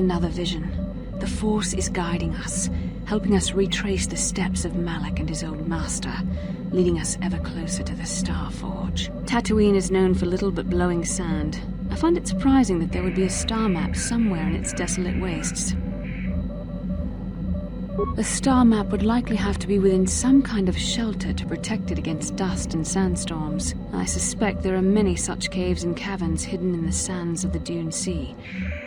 another vision. The Force is guiding us, helping us retrace the steps of Malak and his old master, leading us ever closer to the Star Forge. Tatooine is known for little but blowing sand. I find it surprising that there would be a star map somewhere in its desolate wastes. A star map would likely have to be within some kind of shelter to protect it against dust and sandstorms. I suspect there are many such caves and caverns hidden in the sands of the Dune Sea.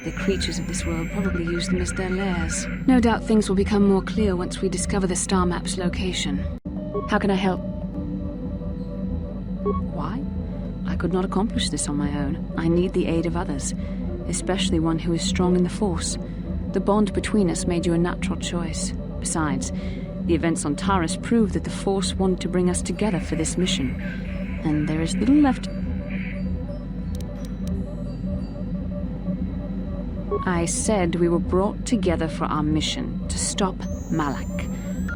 The creatures of this world probably use them as their lairs. No doubt things will become more clear once we discover the star map's location. How can I help? Why? I could not accomplish this on my own. I need the aid of others, especially one who is strong in the Force. The bond between us made you a natural choice. Besides, the events on Taris prove that the Force wanted to bring us together for this mission, and there is little left. I said we were brought together for our mission, to stop Malak.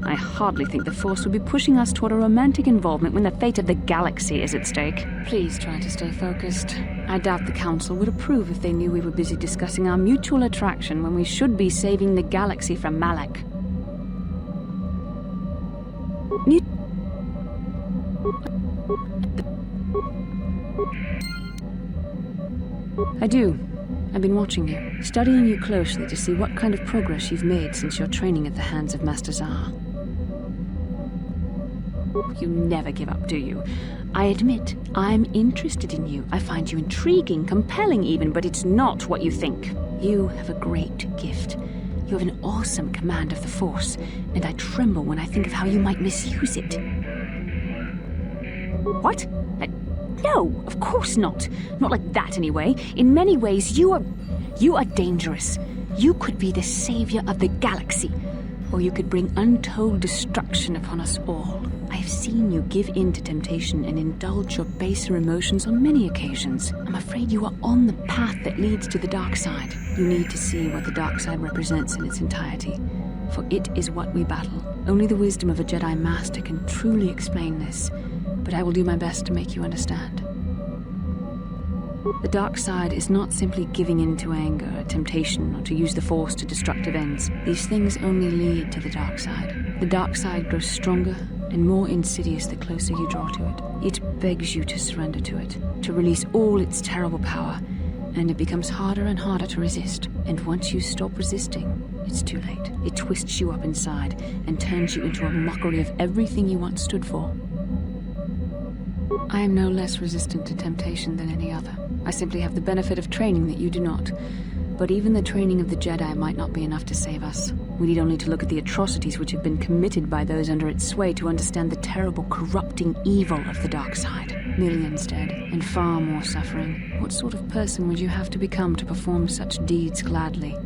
I hardly think the Force would be pushing us toward a romantic involvement when the fate of the galaxy is at stake. Please try to stay focused. I doubt the Council would approve if they knew we were busy discussing our mutual attraction when we should be saving the galaxy from Malak. I do. I've been watching you, studying you closely to see what kind of progress you've made since your training at the hands of Master Zahar. You never give up, do you? I admit, I'm interested in you. I find you intriguing, compelling even, but it's not what you think. You have a great gift. You have an awesome command of the Force, and I tremble when I think of how you might misuse it. What? No, of course not. Not like that, anyway. In many ways, you are dangerous. You could be the savior of the galaxy, or you could bring untold destruction upon us all. I've seen you give in to temptation and indulge your baser emotions on many occasions. I'm afraid you are on the path that leads to the dark side. You need to see what the dark side represents in its entirety, for it is what we battle. Only the wisdom of a Jedi Master can truly explain this, but I will do my best to make you understand. The dark side is not simply giving in to anger, temptation, or to use the Force to destructive ends. These things only lead to the dark side. The dark side grows stronger and more insidious the closer you draw to it. It begs you to surrender to it, to release all its terrible power, and it becomes harder and harder to resist. And once you stop resisting, it's too late. It twists you up inside and turns you into a mockery of everything you once stood for. I am no less resistant to temptation than any other. I simply have the benefit of training that you do not. But even the training of the Jedi might not be enough to save us. We need only to look at the atrocities which have been committed by those under its sway to understand the terrible, corrupting evil of the dark side. Millions dead, and far more suffering. What sort of person would you have to become to perform such deeds gladly?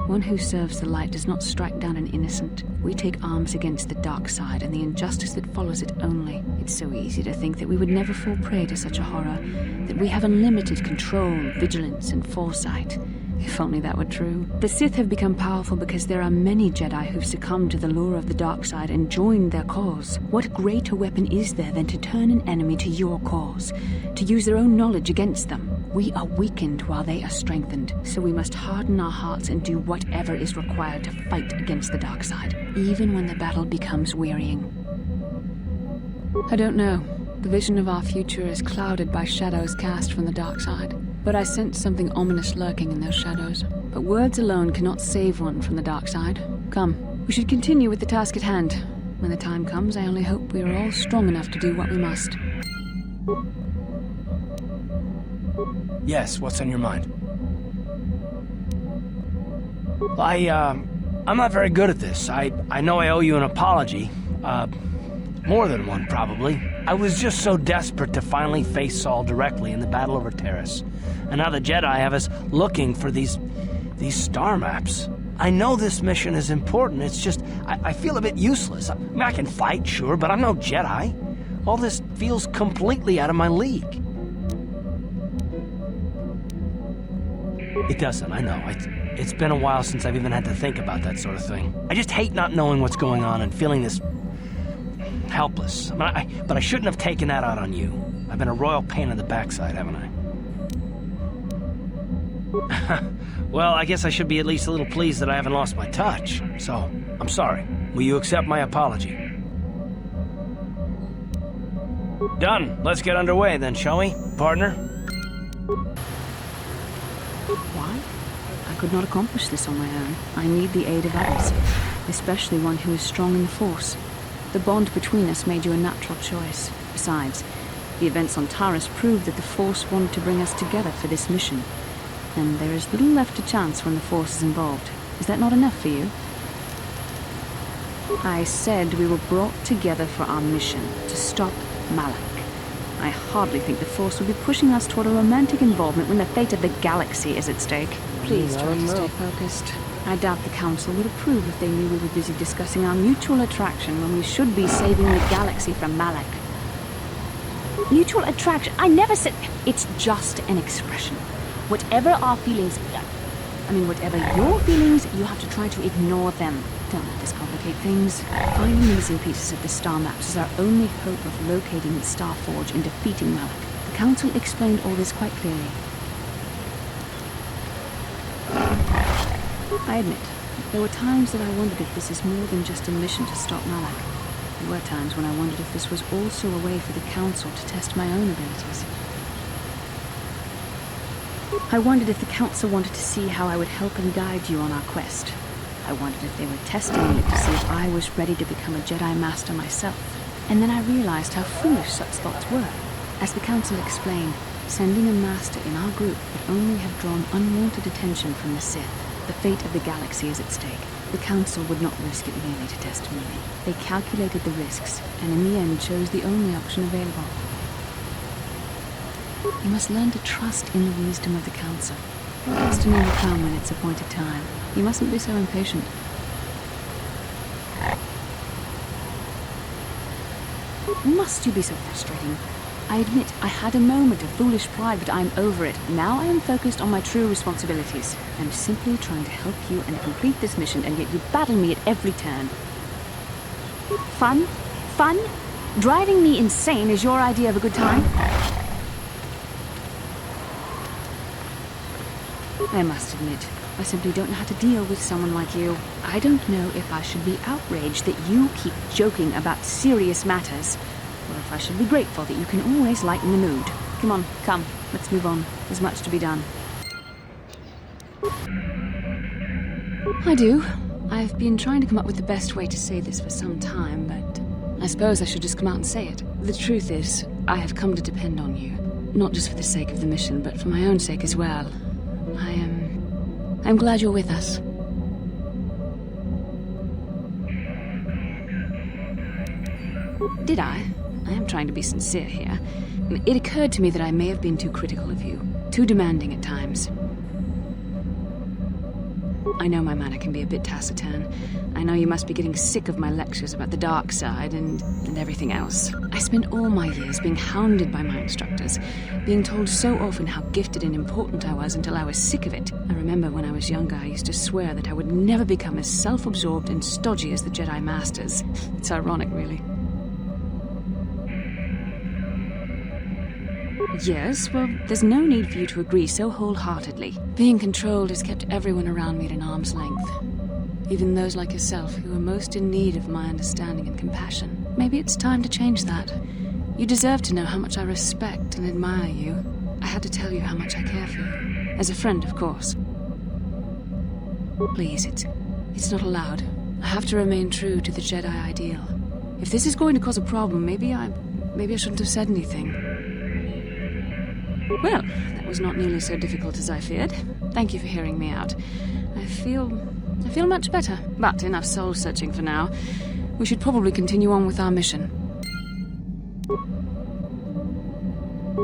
One who serves the light does not strike down an innocent. We take arms against the dark side and the injustice that follows it only. It's so easy to think that we would never fall prey to such a horror, that we have unlimited control, vigilance, and foresight. If only that were true. The Sith have become powerful because there are many Jedi who've succumbed to the lure of the dark side and joined their cause. What greater weapon is there than to turn an enemy to your cause, to use their own knowledge against them? We are weakened while they are strengthened, so we must harden our hearts and do whatever is required to fight against the dark side, even when the battle becomes wearying. I don't know. The vision of our future is clouded by shadows cast from the dark side. But I sense something ominous lurking in those shadows. But words alone cannot save one from the dark side. Come, we should continue with the task at hand. When the time comes, I only hope we are all strong enough to do what we must. Yes, what's on your mind? I'm not very good at this. I know I owe you an apology. More than one, probably. I was just so desperate to finally face Saul directly in the battle over Taris. And now the Jedi have us looking for these star maps. I know this mission is important, it's just, I feel a bit useless. I mean, I can fight, sure, but I'm no Jedi. All this feels completely out of my league. It doesn't, I know. It's been a while since I've even had to think about that sort of thing. I just hate not knowing what's going on and feeling this helpless. But I shouldn't have taken that out on you. I've been a royal pain in the backside, haven't I? Well, I guess I should be at least a little pleased that I haven't lost my touch. So, I'm sorry. Will you accept my apology? Done. Let's get underway then, shall we, partner? Why? I could not accomplish this on my own. I need the aid of others, especially one who is strong in the Force. The bond between us made you a natural choice. Besides, the events on Taris proved that the Force wanted to bring us together for this mission. And there is little left to chance when the Force is involved. Is that not enough for you? I said we were brought together for our mission, to stop Malak. I hardly think the Force will be pushing us toward a romantic involvement when the fate of the galaxy is at stake. Please try to stay focused. I doubt the Council would approve if they knew we were busy discussing our mutual attraction when we should be saving the galaxy from Malak. Mutual attraction? I never said... It's just an expression. Whatever our feelings... whatever your feelings, you have to try to ignore them. Don't let this complicate things. Finding the missing pieces of the star maps is our only hope of locating Starforge and defeating Malak. The Council explained all this quite clearly. I admit, there were times that I wondered if this is more than just a mission to stop Malak. There were times when I wondered if this was also a way for the Council to test my own abilities. I wondered if the Council wanted to see how I would help and guide you on our quest. I wondered if they were testing me to see if I was ready to become a Jedi Master myself. And then I realized how foolish such thoughts were. As the Council explained, sending a Master in our group would only have drawn unwanted attention from the Sith. The fate of the galaxy is at stake. The Council would not risk it merely to test me. They calculated the risks, and in the end chose the only option available. You must learn to trust in the wisdom of the Council. Your destiny will come when it's appointed time. You mustn't be so impatient. Must you be so frustrating? I admit, I had a moment of foolish pride, but I'm over it. Now I am focused on my true responsibilities. I'm simply trying to help you and complete this mission, and yet you battle me at every turn. Fun? Fun? Driving me insane is your idea of a good time? I must admit, I simply don't know how to deal with someone like you. I don't know if I should be outraged that you keep joking about serious matters, or if I should be grateful that you can always lighten the mood. Come on, come, let's move on. There's much to be done. I do. I've been trying to come up with the best way to say this for some time, but I suppose I should just come out and say it. The truth is, I have come to depend on you. Not just for the sake of the mission, but for my own sake as well. I'm glad you're with us. Did I? I am trying to be sincere here. It occurred to me that I may have been too critical of you, too demanding at times. I know my manner can be a bit taciturn. I know you must be getting sick of my lectures about the dark side and everything else. I spent all my years being hounded by my instructors, being told so often how gifted and important I was until I was sick of it. I remember when I was younger, I used to swear that I would never become as self-absorbed and stodgy as the Jedi Masters. It's ironic, really. Yes, well, there's no need for you to agree so wholeheartedly. Being controlled has kept everyone around me at an arm's length. Even those like yourself who are most in need of my understanding and compassion. Maybe it's time to change that. You deserve to know how much I respect and admire you. I had to tell you how much I care for you. As a friend, of course. Please, it's not allowed. I have to remain true to the Jedi ideal. If this is going to cause a problem, maybe I shouldn't have said anything. Well, that was not nearly so difficult as I feared. Thank you for hearing me out. I feel much better. But enough soul-searching for now. We should probably continue on with our mission.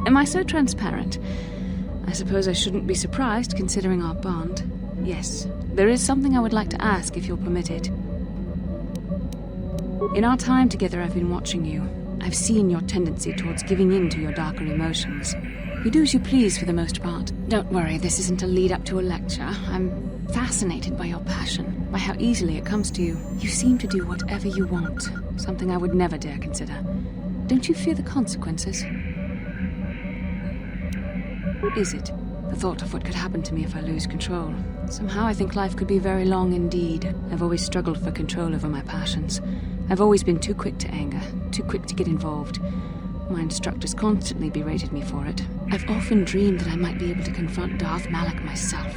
Am I so transparent? I suppose I shouldn't be surprised, considering our bond. Yes, there is something I would like to ask, if you'll permit it. In our time together, I've been watching you. I've seen your tendency towards giving in to your darker emotions. You do as you please for the most part. Don't worry, this isn't a lead-up to a lecture. I'm fascinated by your passion, by how easily it comes to you. You seem to do whatever you want, something I would never dare consider. Don't you fear the consequences? Is it The thought of what could happen to me if I lose control. Somehow I think life could be very long indeed. I've always struggled for control over my passions. I've always been too quick to anger, too quick to get involved. My instructors constantly berated me for it. I've often dreamed that I might be able to confront Darth Malak myself.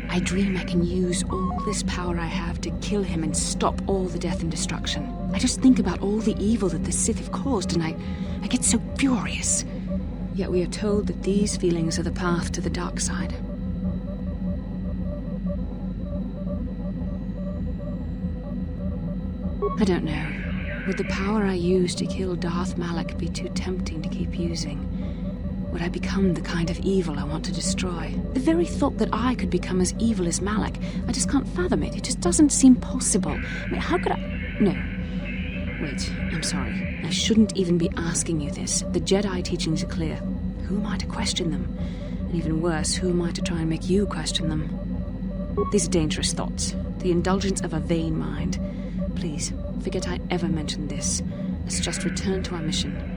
I dream I can use all this power I have to kill him and stop all the death and destruction. I just think about all the evil that the Sith have caused and I get so furious. Yet we are told that these feelings are the path to the dark side. I don't know. Would the power I use to kill Darth Malak be too tempting to keep using? Would I become the kind of evil I want to destroy? The very thought that I could become as evil as Malak, I just can't fathom it. It just doesn't seem possible. I mean, how could I... No. Wait, I'm sorry. I shouldn't even be asking you this. The Jedi teachings are clear. Who am I to question them? And even worse, who am I to try and make you question them? These are dangerous thoughts. The indulgence of a vain mind. Please, forget I ever mentioned this. Let's just return to our mission.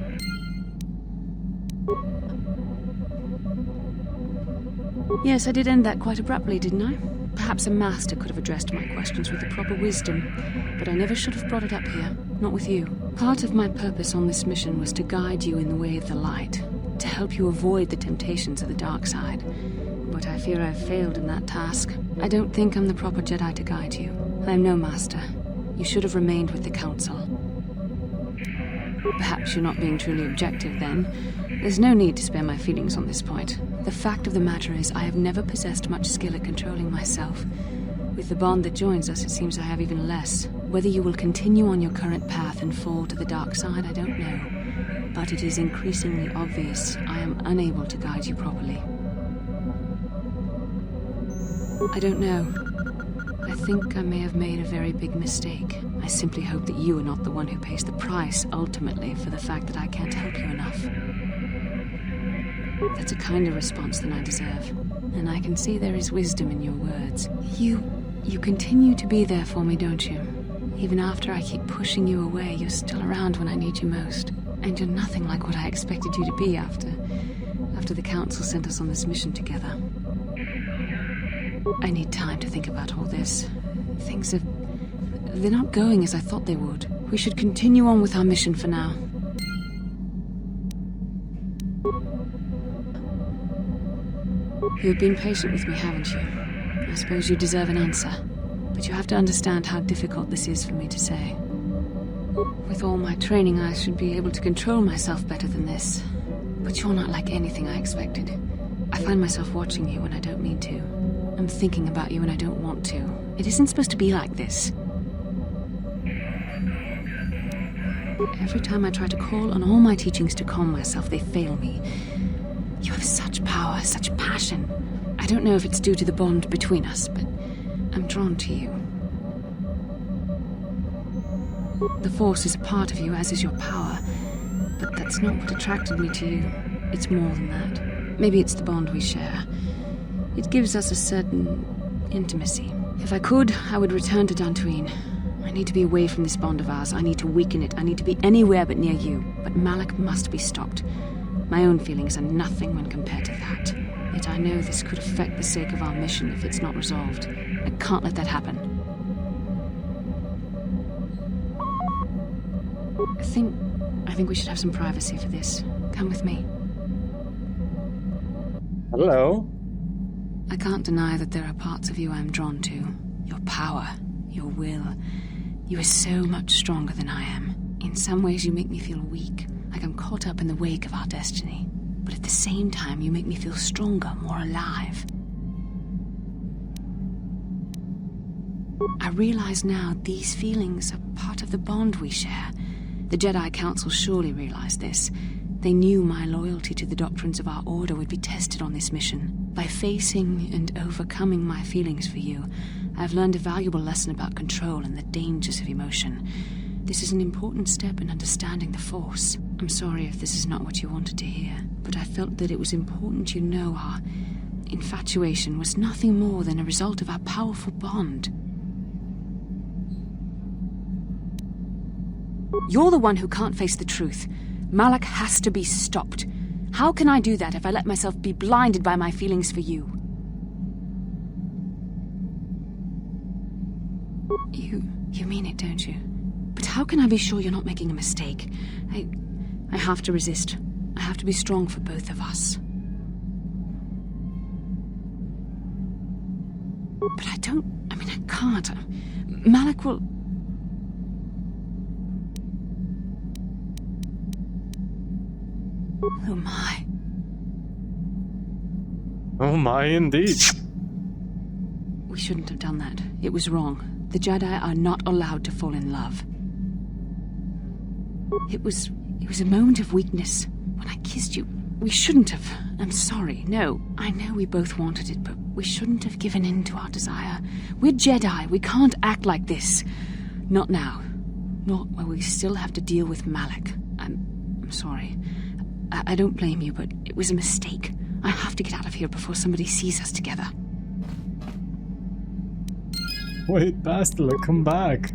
Yes, I did end that quite abruptly, didn't I? Perhaps a master could have addressed my questions with the proper wisdom, but I never should have brought it up here. Not with you. Part of my purpose on this mission was to guide you in the way of the light, to help you avoid the temptations of the dark side. But I fear I've failed in that task. I don't think I'm the proper Jedi to guide you. I am no master. You should have remained with the Council. Perhaps you're not being truly objective, then. There's no need to spare my feelings on this point. The fact of the matter is, I have never possessed much skill at controlling myself. With the bond that joins us, it seems I have even less. Whether you will continue on your current path and fall to the dark side, I don't know. But it is increasingly obvious I am unable to guide you properly. I don't know. I think I may have made a very big mistake. I simply hope that you are not the one who pays the price, ultimately, for the fact that I can't help you enough. That's a kinder response than I deserve. And I can see there is wisdom in your words. You continue to be there for me, don't you? Even after I keep pushing you away, you're still around when I need you most. And you're nothing like what I expected you to be after the Council sent us on this mission together. I need time to think about all this. They're not going as I thought they would. We should continue on with our mission for now. You've been patient with me, haven't you? I suppose you deserve an answer. But you have to understand how difficult this is for me to say. With all my training, I should be able to control myself better than this. But you're not like anything I expected. I find myself watching you when I don't mean to. I'm thinking about you when I don't want to. It isn't supposed to be like this. Every time I try to call on all my teachings to calm myself, they fail me. You have such power, such passion. I don't know if it's due to the bond between us, but I'm drawn to you. The Force is a part of you, as is your power. But that's not what attracted me to you. It's more than that. Maybe it's the bond we share. It gives us a certain intimacy. If I could, I would return to Tatooine. I need to be away from this bond of ours. I need to weaken it. I need to be anywhere but near you. But Malak must be stopped. My own feelings are nothing when compared to that. Yet I know this could affect the sake of our mission if it's not resolved. I can't let that happen. I think we should have some privacy for this. Come with me. Hello. I can't deny that there are parts of you I'm drawn to. Your power, your will. You are so much stronger than I am. In some ways you make me feel weak, like I'm caught up in the wake of our destiny. But at the same time you make me feel stronger, more alive. I realize now these feelings are part of the bond we share. The Jedi Council surely realized this. They knew my loyalty to the doctrines of our order would be tested on this mission. By facing and overcoming my feelings for you, I've learned a valuable lesson about control and the dangers of emotion. This is an important step in understanding the Force. I'm sorry if this is not what you wanted to hear, but I felt that it was important you know our infatuation was nothing more than a result of our powerful bond. You're the one who can't face the truth. Malak has to be stopped. How can I do that if I let myself be blinded by my feelings for you? You mean it, don't you? But how can I be sure you're not making a mistake? I have to resist. I have to be strong for both of us. But I can't. Malak will... Oh my. Oh my, indeed. We shouldn't have done that. It was wrong. The Jedi are not allowed to fall in love. It was a moment of weakness. When I kissed you, we shouldn't have. I'm sorry. No, I know we both wanted it, but we shouldn't have given in to our desire. We're Jedi. We can't act like this. Not now. Not while we still have to deal with Malak. I'm sorry. I don't blame you, but it was a mistake. I have to get out of here before somebody sees us together. Wait, Bastila, come back.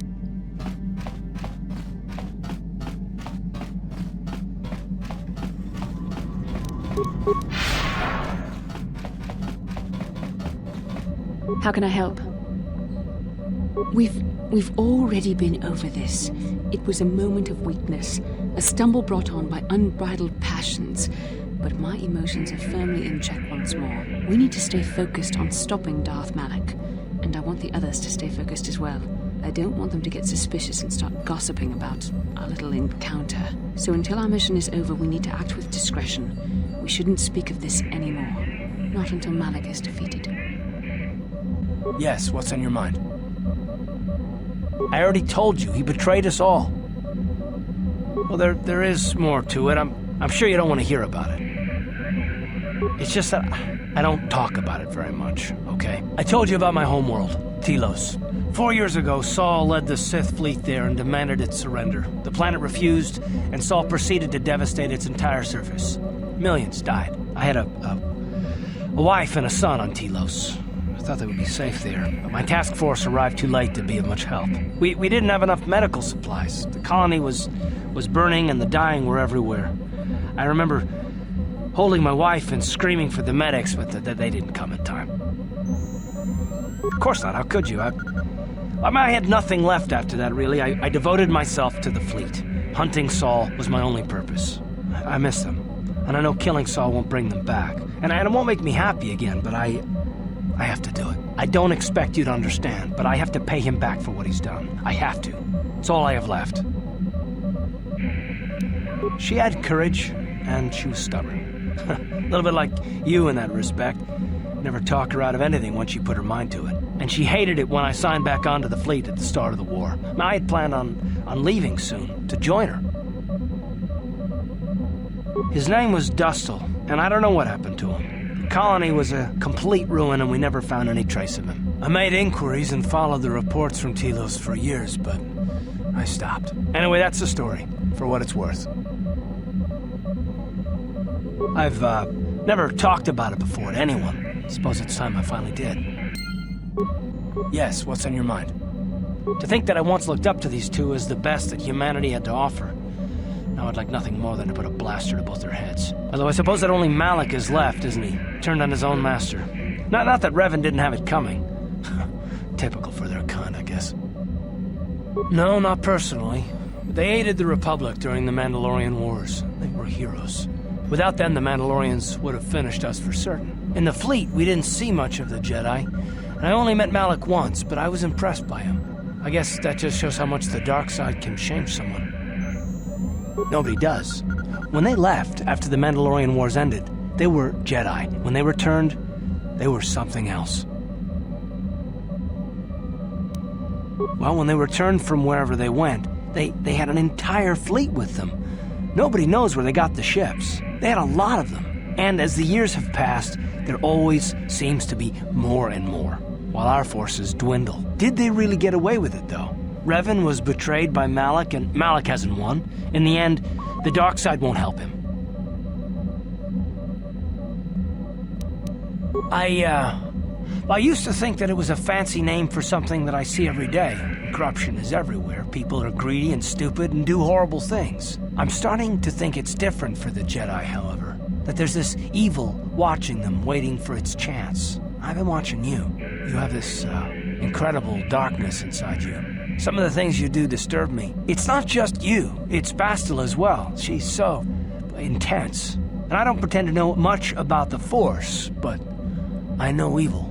How can I help? We've already been over this. It was a moment of weakness, a stumble brought on by unbridled passions. But my emotions are firmly in check once more. We need to stay focused on stopping Darth Malak. And I want the others to stay focused as well. I don't want them to get suspicious and start gossiping about our little encounter. So until our mission is over, we need to act with discretion. We shouldn't speak of this anymore. Not until Malak is defeated. Yes, what's on your mind? I already told you, he betrayed us all. Well, there is more to it. I'm sure you don't want to hear about it. It's just that I don't talk about it very much, okay? I told you about my homeworld, Telos. 4 years ago, Saul led the Sith fleet there and demanded its surrender. The planet refused, and Saul proceeded to devastate its entire surface. Millions died. I had a wife and a son on Telos. I thought they would be safe there, but my task force arrived too late to be of much help. We didn't have enough medical supplies. The colony was burning and the dying were everywhere. I remember holding my wife and screaming for the medics, but they didn't come in time. Of course not, how could you? I had nothing left after that, really. I devoted myself to the fleet. Hunting Saul was my only purpose. I miss them, and I know killing Saul won't bring them back. And it won't make me happy again, but I have to do it. I don't expect you to understand, but I have to pay him back for what he's done. I have to. It's all I have left. She had courage, and she was stubborn. A little bit like you in that respect. Never talk her out of anything once she put her mind to it. And she hated it when I signed back onto the fleet at the start of the war. I had planned on leaving soon, to join her. His name was Dustil, and I don't know what happened to him. The colony was a complete ruin, and we never found any trace of him. I made inquiries and followed the reports from Telos for years, but I stopped. Anyway, that's the story, for what it's worth. I've never talked about it before to anyone. Suppose it's time I finally did. Yes, what's on your mind? To think that I once looked up to these two as the best that humanity had to offer. Now I'd like nothing more than to put a blaster to both their heads. Although I suppose that only Malak is left, isn't he? Turned on his own master. Not that Revan didn't have it coming. Typical for their kind, I guess. No, not personally. They aided the Republic during the Mandalorian Wars. They were heroes. Without them, the Mandalorians would have finished us for certain. In the fleet, we didn't see much of the Jedi, and I only met Malak once, but I was impressed by him. I guess that just shows how much the dark side can change someone. Nobody does. When they left after the Mandalorian Wars ended, they were Jedi. When they returned, they were something else. Well, when they returned from wherever they went, they had an entire fleet with them. Nobody knows where they got the ships. They had a lot of them. And as the years have passed, there always seems to be more and more, while our forces dwindle. Did they really get away with it, though? Revan was betrayed by Malak, and Malak hasn't won. In the end, the dark side won't help him. I used to think that it was a fancy name for something that I see every day. Corruption is everywhere. People are greedy and stupid and do horrible things. I'm starting to think it's different for the Jedi, however. That there's this evil watching them, waiting for its chance. I've been watching you. You have this incredible darkness inside you. Some of the things you do disturb me. It's not just you, it's Bastila as well. She's so intense. And I don't pretend to know much about the Force, but I know evil.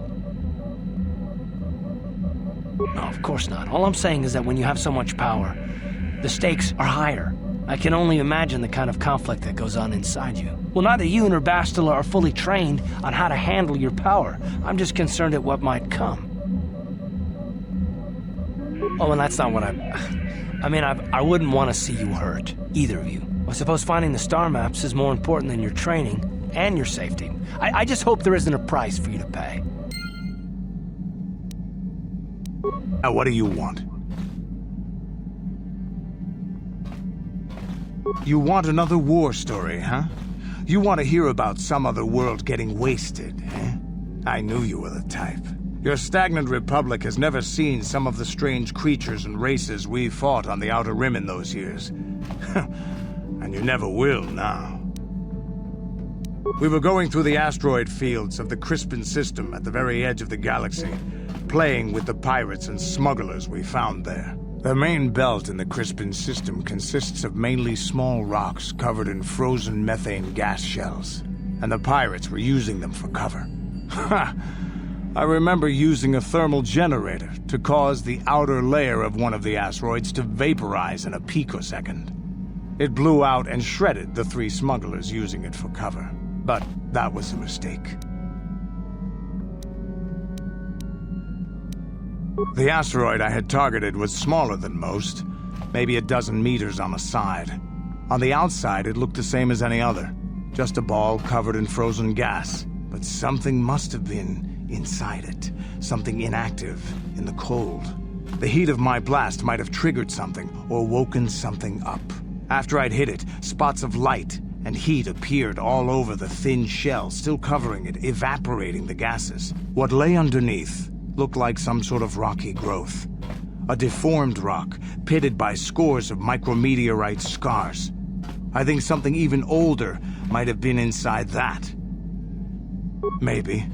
No, of course not. All I'm saying is that when you have so much power, the stakes are higher. I can only imagine the kind of conflict that goes on inside you. Well, neither you nor Bastila are fully trained on how to handle your power. I'm just concerned at what might come. Oh, and that's not what I wouldn't want to see you hurt, either of you. I suppose finding the star maps is more important than your training and your safety. I just hope there isn't a price for you to pay. Now, what do you want? You want another war story, huh? You want to hear about some other world getting wasted, eh? I knew you were the type. Your stagnant republic has never seen some of the strange creatures and races we fought on the Outer Rim in those years. And you never will now. We were going through the asteroid fields of the Crispin system at the very edge of the galaxy, playing with the pirates and smugglers we found there. The main belt in the Crispin system consists of mainly small rocks covered in frozen methane gas shells, and the pirates were using them for cover. Ha! I remember using a thermal generator to cause the outer layer of one of the asteroids to vaporize in a picosecond. It blew out and shredded the 3 smugglers using it for cover, but that was a mistake. The asteroid I had targeted was smaller than most, maybe a dozen meters on a side. On the outside, it looked the same as any other, just a ball covered in frozen gas. But something must have been inside it, something inactive in the cold. The heat of my blast might have triggered something or woken something up. After I'd hit it, spots of light and heat appeared all over the thin shell, still covering it, evaporating the gases. What lay underneath looked like some sort of rocky growth. A deformed rock, pitted by scores of micrometeorite scars. I think something even older might have been inside that. Maybe,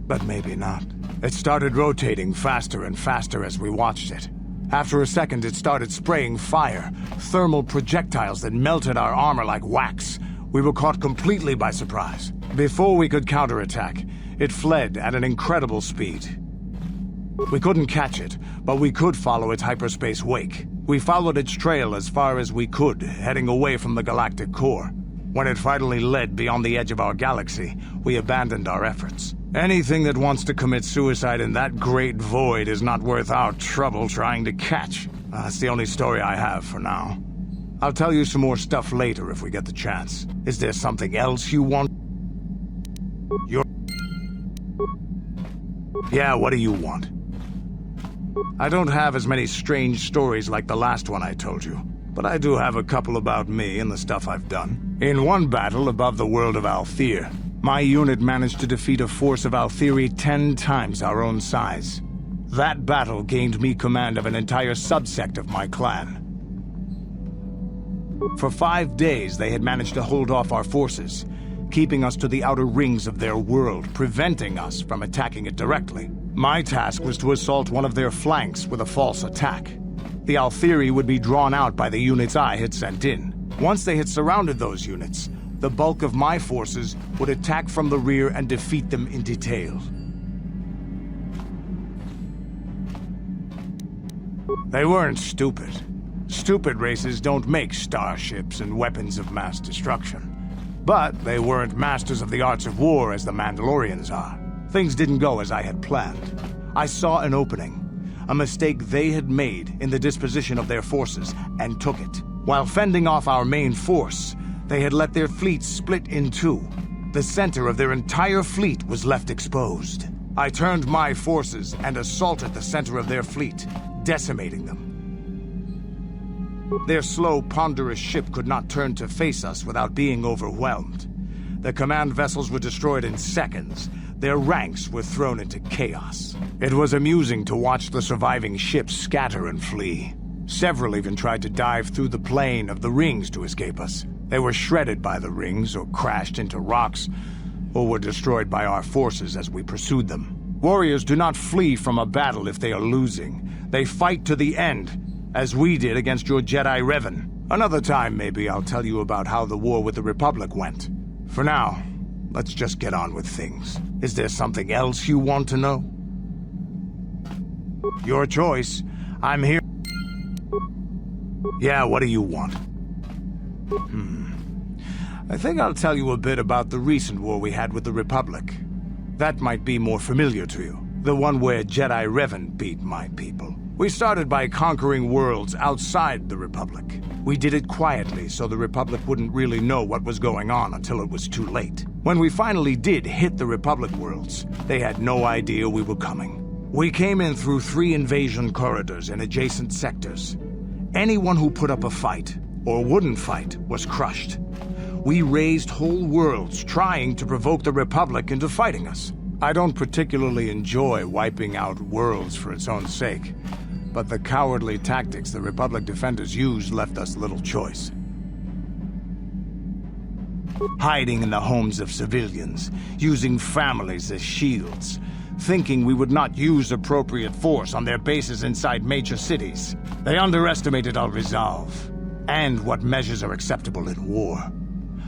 but maybe not. It started rotating faster and faster as we watched it. After a second, it started spraying fire, thermal projectiles that melted our armor like wax. We were caught completely by surprise. Before we could counterattack, it fled at an incredible speed. We couldn't catch it, but we could follow its hyperspace wake. We followed its trail as far as we could, heading away from the galactic core. When it finally led beyond the edge of our galaxy, we abandoned our efforts. Anything that wants to commit suicide in that great void is not worth our trouble trying to catch. That's the only story I have for now. I'll tell you some more stuff later if we get the chance. Is there something else you want? Yeah, what do you want? I don't have as many strange stories like the last one I told you, but I do have a couple about me and the stuff I've done. In one battle above the world of Althir, my unit managed to defeat a force of Althiri 10 times our own size. That battle gained me command of an entire subsect of my clan. For 5 days, they had managed to hold off our forces, keeping us to the outer rings of their world, preventing us from attacking it directly. My task was to assault one of their flanks with a false attack. The Althiri would be drawn out by the units I had sent in. Once they had surrounded those units, the bulk of my forces would attack from the rear and defeat them in detail. They weren't stupid. Stupid races don't make starships and weapons of mass destruction. But they weren't masters of the arts of war as the Mandalorians are. Things didn't go as I had planned. I saw an opening, a mistake they had made in the disposition of their forces, and took it. While fending off our main force, they had let their fleet split in two. The center of their entire fleet was left exposed. I turned my forces and assaulted the center of their fleet, decimating them. Their slow, ponderous ship could not turn to face us without being overwhelmed. The command vessels were destroyed in seconds. Their ranks were thrown into chaos. It was amusing to watch the surviving ships scatter and flee. Several even tried to dive through the plane of the rings to escape us. They were shredded by the rings, or crashed into rocks, or were destroyed by our forces as we pursued them. Warriors do not flee from a battle if they are losing. They fight to the end, as we did against your Jedi Revan. Another time, maybe, I'll tell you about how the war with the Republic went. For now, let's just get on with things. Is there something else you want to know? Your choice. I'm here. Yeah, what do you want? I think I'll tell you a bit about the recent war we had with the Republic. That might be more familiar to you. The one where Jedi Revan beat my people. We started by conquering worlds outside the Republic. We did it quietly so the Republic wouldn't really know what was going on until it was too late. When we finally did hit the Republic worlds, they had no idea we were coming. We came in through 3 invasion corridors in adjacent sectors. Anyone who put up a fight, or wouldn't fight, was crushed. We razed whole worlds trying to provoke the Republic into fighting us. I don't particularly enjoy wiping out worlds for its own sake, but the cowardly tactics the Republic defenders used left us little choice. Hiding in the homes of civilians, using families as shields, thinking we would not use appropriate force on their bases inside major cities. They underestimated our resolve, and what measures are acceptable in war.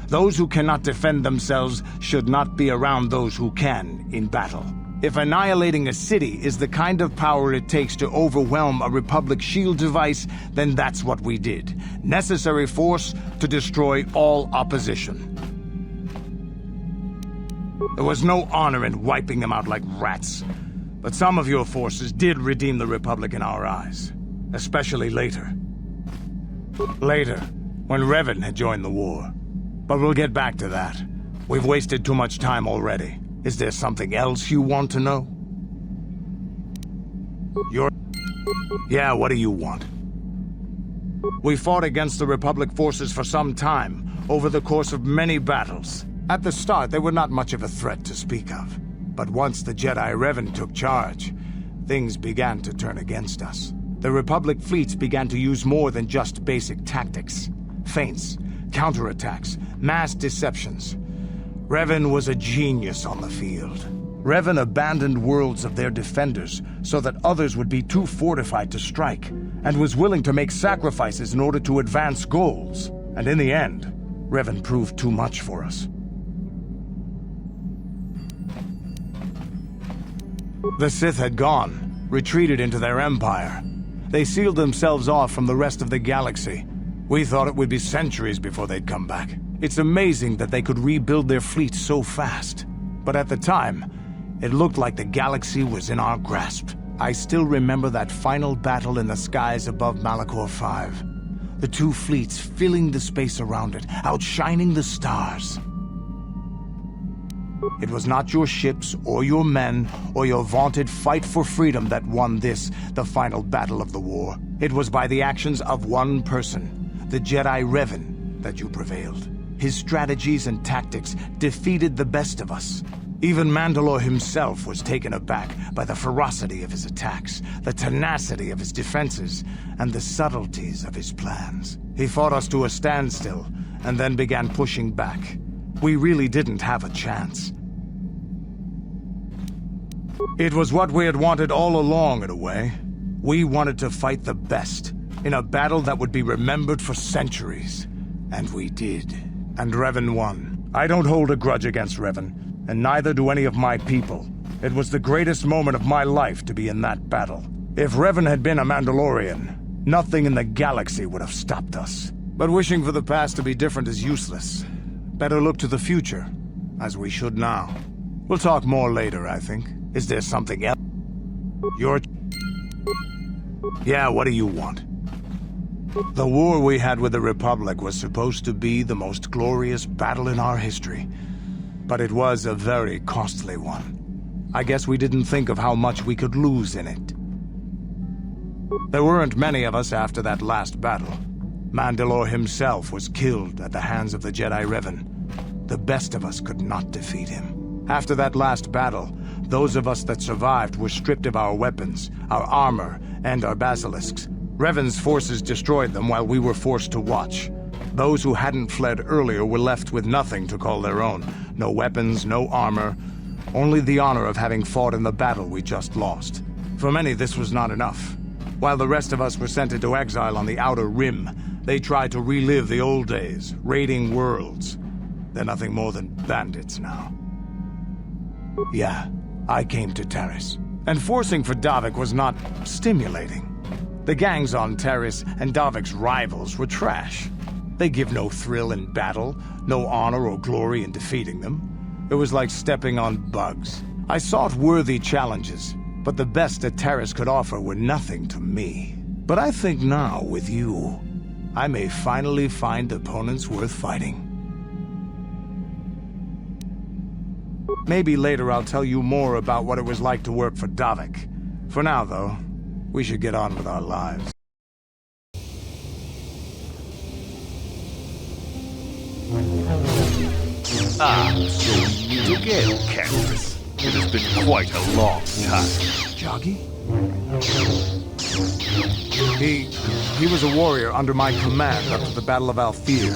Those who cannot defend themselves should not be around those who can in battle. If annihilating a city is the kind of power it takes to overwhelm a Republic shield device, then that's what we did. Necessary force to destroy all opposition. There was no honor in wiping them out like rats. But some of your forces did redeem the Republic in our eyes. Especially later. Later, when Revan had joined the war. But we'll get back to that. We've wasted too much time already. Is there something else you want to know? Yeah, what do you want? We fought against the Republic forces for some time, over the course of many battles. At the start, they were not much of a threat to speak of. But once the Jedi Revan took charge, things began to turn against us. The Republic fleets began to use more than just basic tactics. Feints, counterattacks, mass deceptions. Revan was a genius on the field. Revan abandoned worlds of their defenders so that others would be too fortified to strike, and was willing to make sacrifices in order to advance goals. And in the end, Revan proved too much for us. The Sith had gone, retreated into their empire. They sealed themselves off from the rest of the galaxy. We thought it would be centuries before they'd come back. It's amazing that they could rebuild their fleet so fast. But at the time, it looked like the galaxy was in our grasp. I still remember that final battle in the skies above Malachor 5. The 2 fleets filling the space around it, outshining the stars. It was not your ships, or your men, or your vaunted fight for freedom that won this, the final battle of the war. It was by the actions of one person, the Jedi Revan, that you prevailed. His strategies and tactics defeated the best of us. Even Mandalore himself was taken aback by the ferocity of his attacks, the tenacity of his defenses, and the subtleties of his plans. He fought us to a standstill, and then began pushing back. We really didn't have a chance. It was what we had wanted all along, in a way. We wanted to fight the best, in a battle that would be remembered for centuries. And we did. And Revan won. I don't hold a grudge against Revan, and neither do any of my people. It was the greatest moment of my life to be in that battle. If Revan had been a Mandalorian, nothing in the galaxy would have stopped us. But wishing for the past to be different is useless. Better look to the future, as we should now. We'll talk more later, I think. Is there something else? Yeah, what do you want? The war we had with the Republic was supposed to be the most glorious battle in our history. But it was a very costly one. I guess we didn't think of how much we could lose in it. There weren't many of us after that last battle. Mandalore himself was killed at the hands of the Jedi Revan. The best of us could not defeat him. After that last battle, those of us that survived were stripped of our weapons, our armor, and our basilisks. Revan's forces destroyed them while we were forced to watch. Those who hadn't fled earlier were left with nothing to call their own. No weapons, no armor, only the honor of having fought in the battle we just lost. For many, this was not enough. While the rest of us were sent into exile on the Outer Rim, they tried to relive the old days, raiding worlds. They're nothing more than bandits now. Yeah, I came to Terrace. And forcing for Davik was not stimulating. The gangs on Terrace and Davik's rivals were trash. They give no thrill in battle, no honor or glory in defeating them. It was like stepping on bugs. I sought worthy challenges, but the best that Terrace could offer were nothing to me. But I think now, with you, I may finally find opponents worth fighting. Maybe later I'll tell you more about what it was like to work for Davik. For now, though, we should get on with our lives. Ah, so we meet again, Canderous. It has been quite a long time. Joggy? He was a warrior under my command up to the Battle of Althir.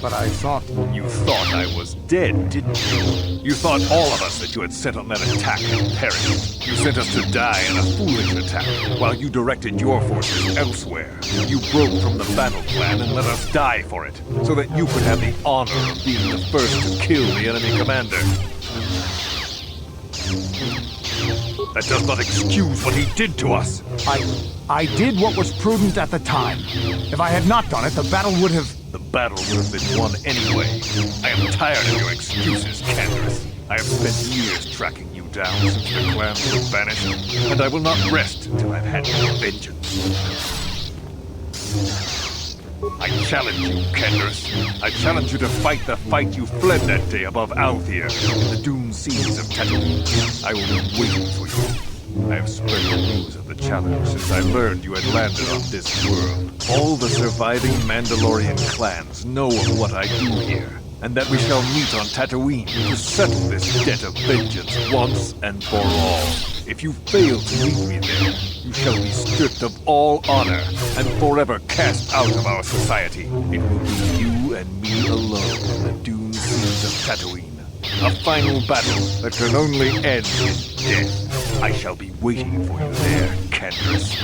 But I thought... You thought I was dead, didn't you? You thought all of us that you had sent on that attack had perished. You sent us to die in a foolish attack, while you directed your forces elsewhere. You broke from the battle plan and let us die for it, so that you could have the honor of being the first to kill the enemy commander. That does not excuse what he did to us. I did what was prudent at the time. If I had not done it, the battle would have... The battle would have been won anyway. I am tired of your excuses, Canderous. I have spent years tracking you down since the clans were banished, and I will not rest until I've had my vengeance. I challenge you, Canderous. I challenge you to fight the fight you fled that day above Althir, in the dune seas of Tatooine. I will be waiting for you. I have spread the news of the challenge since I learned you had landed on this world. All the surviving Mandalorian clans know of what I do here, and that we shall meet on Tatooine to settle this debt of vengeance once and for all. If you fail to meet me there, you shall be stripped of all honor and forever cast out of our society. It will be you and me alone in the dune seas of Tatooine. A final battle that can only end in death. I shall be waiting for you there, Canderous.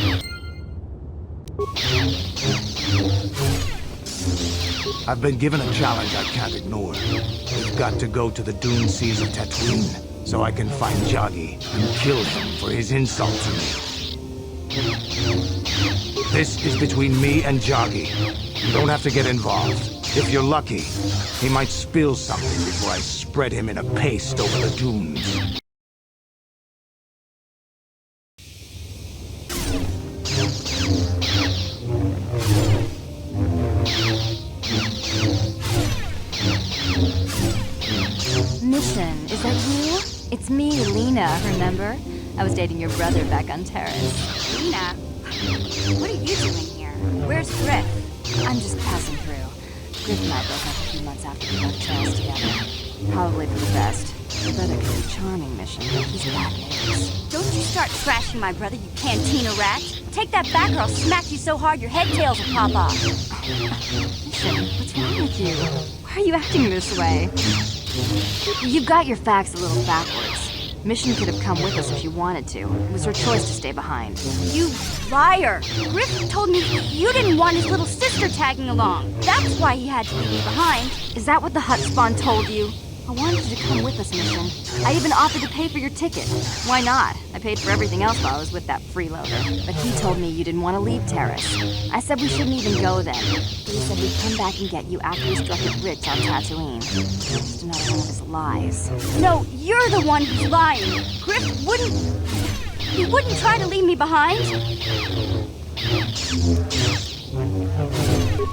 I've been given a challenge I can't ignore. We've got to go to the dune seas of Tatooine, so I can find Joggy and kill him for his insult to me. This is between me and Joggy. You don't have to get involved. If you're lucky, he might spill something before I spread him in a paste over the dunes. Mission, is that you? It's me, Lena, remember? I was dating your brother back on Terrace. Lena? What are you doing here? Where's Griff? I'm just passing through. Griff and I broke up a few months after we left Terrace together. Probably for the best. I bet it could be a charming mission, but he's bad news. Don't you start trashing my brother, you cantina rat! Take that back or I'll smack you so hard your head tails will pop off! Mission, what's wrong with you? Why are you acting this way? You've got your facts a little backwards. Mission could have come with us if she wanted to. It was her choice to stay behind. You liar! Griff told me you didn't want his little sister tagging along. That's why he had to leave me behind. Is that what the Hutt Spawn told you? I wanted you to come with us, Mission. I even offered to pay for your ticket. Why not? I paid for everything else while I was with that freeloader. But he told me you didn't want to leave Terrace. I said we shouldn't even go then. But he said we'd come back and get you after we struck it rich on Tatooine. Just another one of his lies. No, you're the one who's lying. Griff wouldn't... He wouldn't try to leave me behind.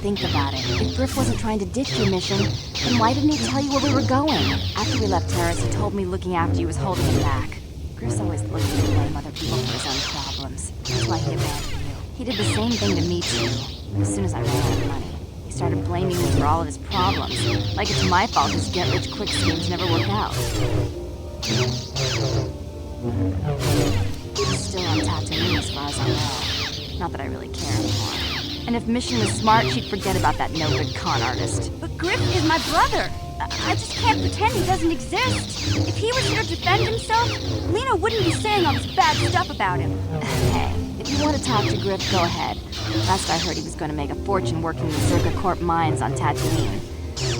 Think about it. If Griff wasn't trying to ditch your mission, then why didn't he tell you where we were going? After we left Terrace, he told me looking after you was holding him back. Griff's always looking to blame other people for his own problems. That's why he abandoned you. He did the same thing to me, too. As soon as I ran out of money, he started blaming me for all of his problems. Like it's my fault his get-rich-quick schemes never work out. He's still on Tatooine as far as I know. Not that I really care anymore. And if Mission was smart, she'd forget about that no-good con artist. But Griff is my brother. I just can't pretend he doesn't exist. If he was here to defend himself, Lena wouldn't be saying all this bad stuff about him. Hey, if you want to talk to Griff, go ahead. Last I heard, he was going to make a fortune working the Zerga Corp mines on Tatooine.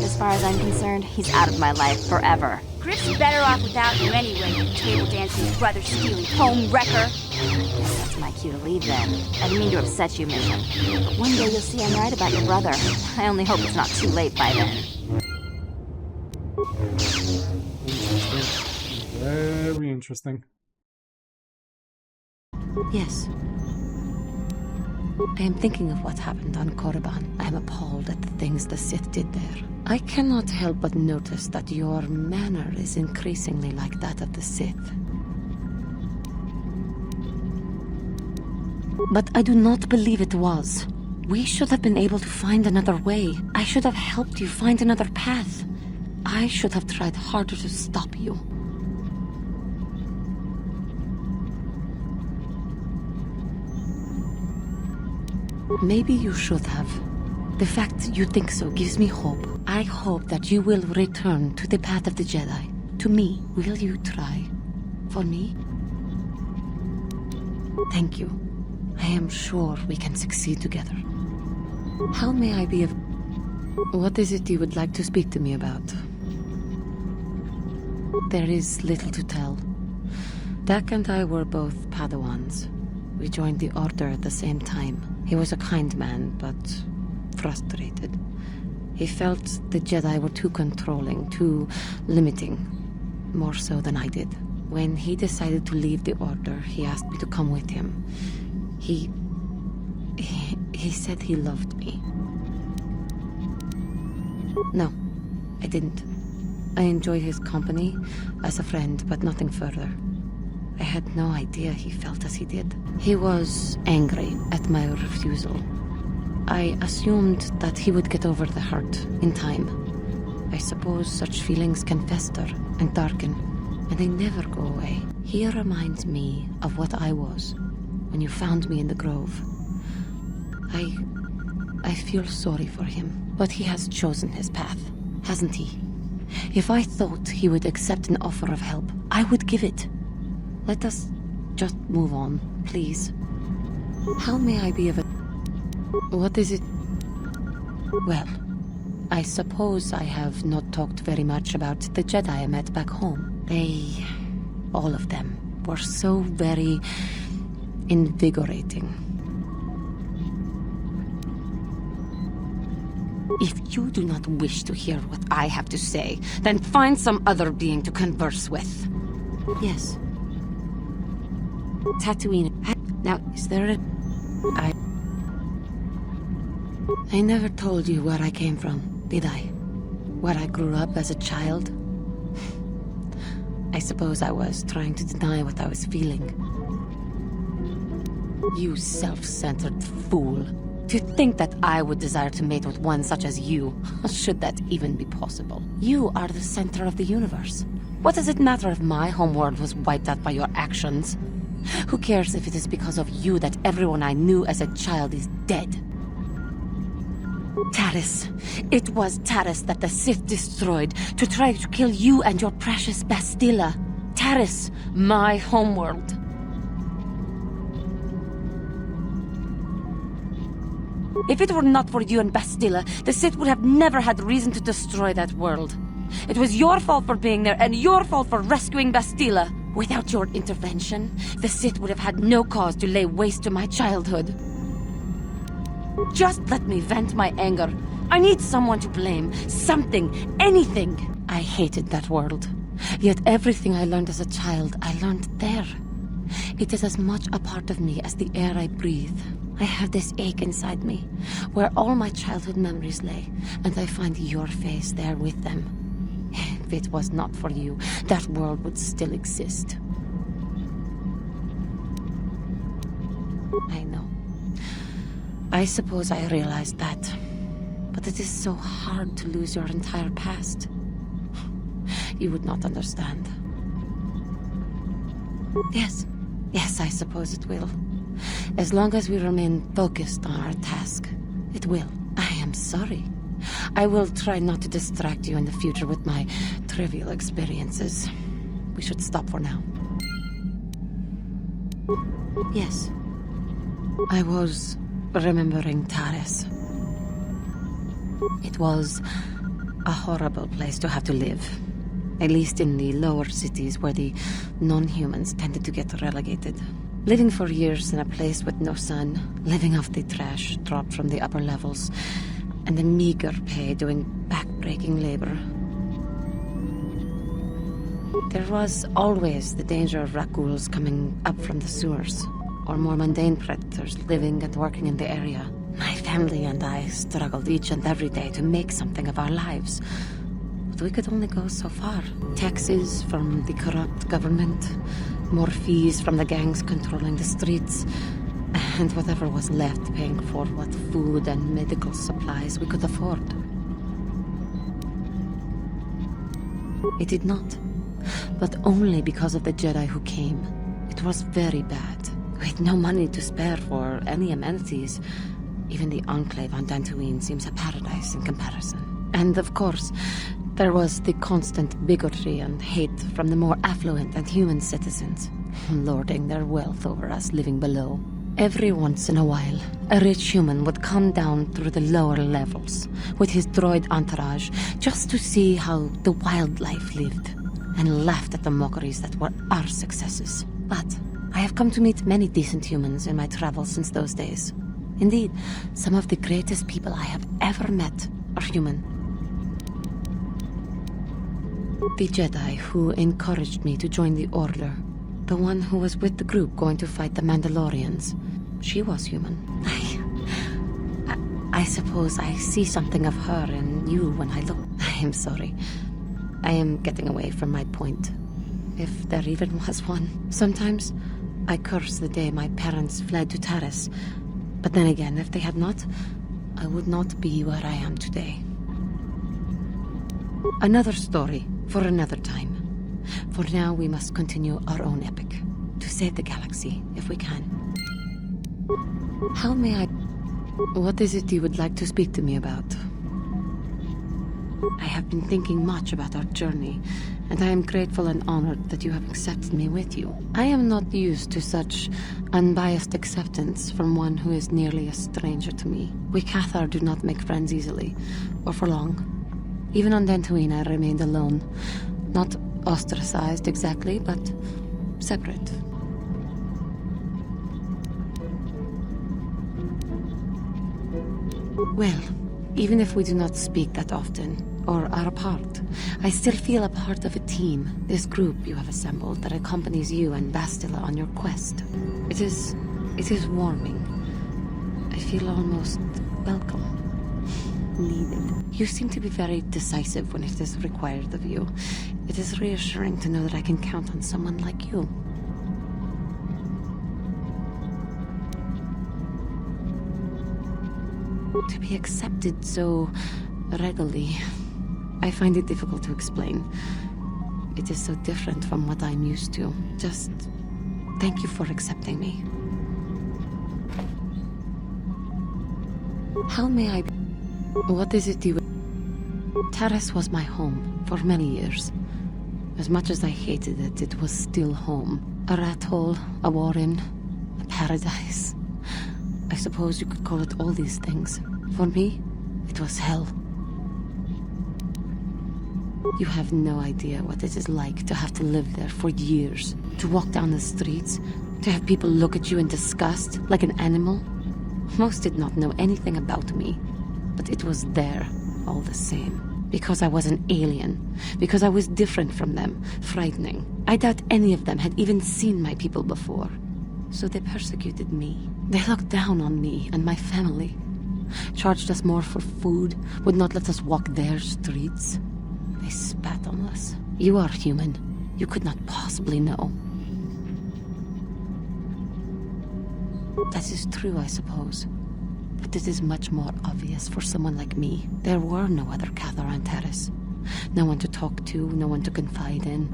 As far as I'm concerned, he's out of my life forever. Griff's better off without you anyway, you table-dancing, brother-stealing home wrecker. Guess that's my cue to leave then. I didn't mean to upset you, Mission. But one day you'll see I'm right about your brother. I only hope it's not too late by then. Very interesting. Yes. I am thinking of what happened on Korriban. I am appalled at the things the Sith did there. I cannot help but notice that your manner is increasingly like that of the Sith. But I do not believe it was. We should have been able to find another way. I should have helped you find another path. I should have tried harder to stop you. Maybe you should have. The fact you think so gives me hope. I hope that you will return to the path of the Jedi. To me, will you try? For me? Thank you. I am sure we can succeed together. How may I be of... What is it you would like to speak to me about? There is little to tell. Dak and I were both Padawans. We joined the Order at the same time. He was a kind man, but frustrated. He felt the Jedi were too controlling, too limiting, more so than I did. When he decided to leave the Order, he asked me to come with him. He said he loved me. No, I didn't. I enjoyed his company as a friend, but nothing further. I had no idea he felt as he did. He was angry at my refusal. I assumed that he would get over the hurt in time. I suppose such feelings can fester and darken, and they never go away. He reminds me of what I was when you found me in the grove. I feel sorry for him, but he has chosen his path, hasn't he? If I thought he would accept an offer of help, I would give it. Let us just move on, please. How may I be of a... What is it? Well, I suppose I have not talked very much about the Jedi I met back home. They, all of them, were so very invigorating. If you do not wish to hear what I have to say, then find some other being to converse with. Yes. Tatooine. Now, is there a... I never told you where I came from, did I? Where I grew up as a child? I suppose I was trying to deny what I was feeling. You self-centered fool. To think that I would desire to mate with one such as you, should that even be possible. You are the center of the universe. What does it matter if my homeworld was wiped out by your actions? Who cares if it is because of you that everyone I knew as a child is dead? Taris. It was Taris that the Sith destroyed to try to kill you and your precious Bastila. Taris, my homeworld. If it were not for you and Bastila, the Sith would have never had reason to destroy that world. It was your fault for being there, and your fault for rescuing Bastila. Without your intervention, the Sith would have had no cause to lay waste to my childhood. Just let me vent my anger. I need someone to blame. Something. Anything. I hated that world. Yet everything I learned as a child, I learned there. It is as much a part of me as the air I breathe. I have this ache inside me, where all my childhood memories lay, and I find your face there with them. If it was not for you, that world would still exist. I know. I suppose I realized that. But it is so hard to lose your entire past. You would not understand. Yes, I suppose it will. As long as we remain focused on our task, it will. I am sorry. I will try not to distract you in the future with my trivial experiences. We should stop for now. Yes. I was remembering Taris. It was a horrible place to have to live. At least in the lower cities where the non-humans tended to get relegated. Living for years in a place with no sun, living off the trash dropped from the upper levels, and the meager pay doing back-breaking labor. There was always the danger of rakuls coming up from the sewers, or more mundane predators living and working in the area. My family and I struggled each and every day to make something of our lives. But we could only go so far. Taxes from the corrupt government, more fees from the gangs controlling the streets, and whatever was left paying for what food and medical supplies we could afford. It did not, but only because of the Jedi who came. It was very bad. We had no money to spare for any amenities. Even the Enclave on Tatooine seems a paradise in comparison. And of course, there was the constant bigotry and hate from the more affluent and human citizens, lording their wealth over us living below. Every once in a while, a rich human would come down through the lower levels with his droid entourage just to see how the wildlife lived, and laughed at the mockeries that were our successes. But I have come to meet many decent humans in my travels since those days. Indeed, some of the greatest people I have ever met are human. The Jedi who encouraged me to join the Order, the one who was with the group going to fight the Mandalorians, she was human. I suppose I see something of her in you when I look. I am sorry. I am getting away from my point, if there even was one. Sometimes I curse the day my parents fled to Taris, but then again, if they had not, I would not be where I am today. Another story for another time. For now, we must continue our own epic, to save the galaxy, if we can. How may I... What is it you would like to speak to me about? I have been thinking much about our journey, and I am grateful and honored that you have accepted me with you. I am not used to such unbiased acceptance from one who is nearly a stranger to me. We KOTOR do not make friends easily, or for long. Even on Tatooine, I remained alone. Not ostracized exactly, but separate. Well, even if we do not speak that often, or are apart, I still feel a part of a team, this group you have assembled that accompanies you and Bastila on your quest. It is warming. I feel almost welcome. Needed. You seem to be very decisive when it is required of you. It is reassuring to know that I can count on someone like you. To be accepted so readily, I find it difficult to explain. It is so different from what I'm used to. Just thank you for accepting me. How may I... What is it you... Taris was my home for many years. As much as I hated it, it was still home. A rat hole, a warren, a paradise. I suppose you could call it all these things. For me, it was hell. You have no idea what it is like to have to live there for years. To walk down the streets, to have people look at you in disgust, like an animal. Most did not know anything about me, but it was there all the same. Because I was an alien. Because I was different from them. Frightening. I doubt any of them had even seen my people before. So they persecuted me. They looked down on me and my family. Charged us more for food. Would not let us walk their streets. They spat on us. You are human. You could not possibly know. That is true, I suppose. But it is much more obvious for someone like me. There were no other KOTOR on Taris. No one to talk to, no one to confide in.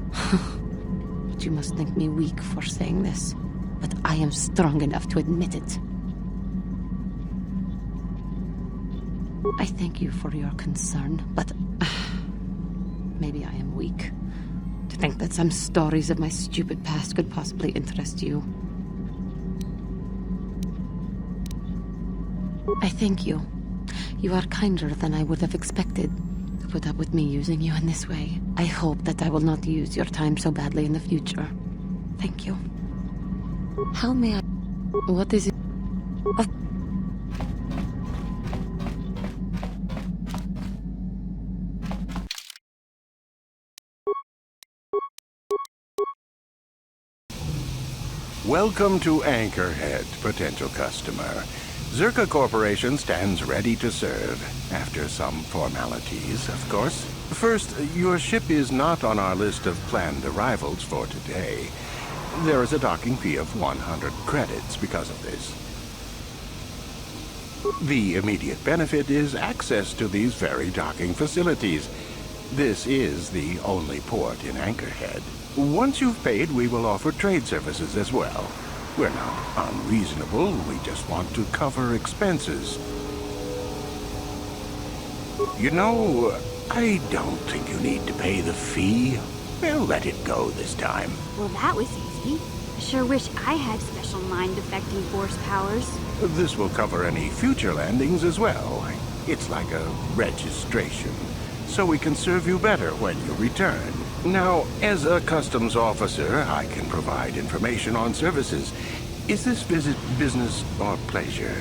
But you must think me weak for saying this. but I am strong enough to admit it. I thank you for your concern, but maybe I am weak to think that some stories of my stupid past could possibly interest you. I thank you. You are kinder than I would have expected to put up with me using you in this way. I hope that I will not use your time so badly in the future. Thank you. How may I... What is it? Oh. Welcome to Anchorhead, potential customer. Zerka Corporation stands ready to serve, after some formalities, of course. First, your ship is not on our list of planned arrivals for today. There is a docking fee of 100 credits because of this. The immediate benefit is access to these very docking facilities. This is the only port in Anchorhead. Once you've paid, we will offer trade services as well. We're not unreasonable, we just want to cover expenses. You know, I don't think you need to pay the fee. We'll let it go this time. Well, that was easy. I sure wish I had special mind-affecting force powers. This will cover any future landings as well. It's like a registration, so we can serve you better when you return. Now, as a customs officer, I can provide information on services. Is this visit business or pleasure?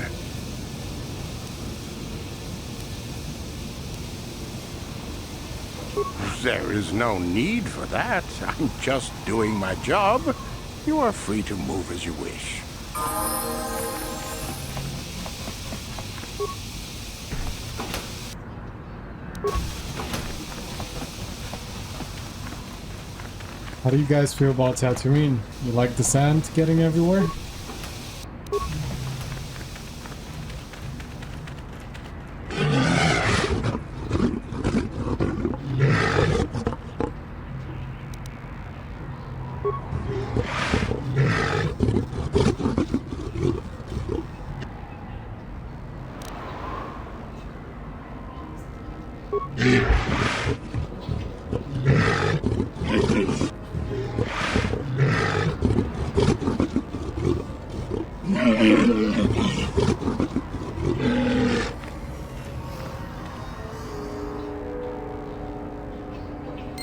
There is no need for that. I'm just doing my job. You are free to move as you wish. How do you guys feel about Tatooine? You like the sand getting everywhere?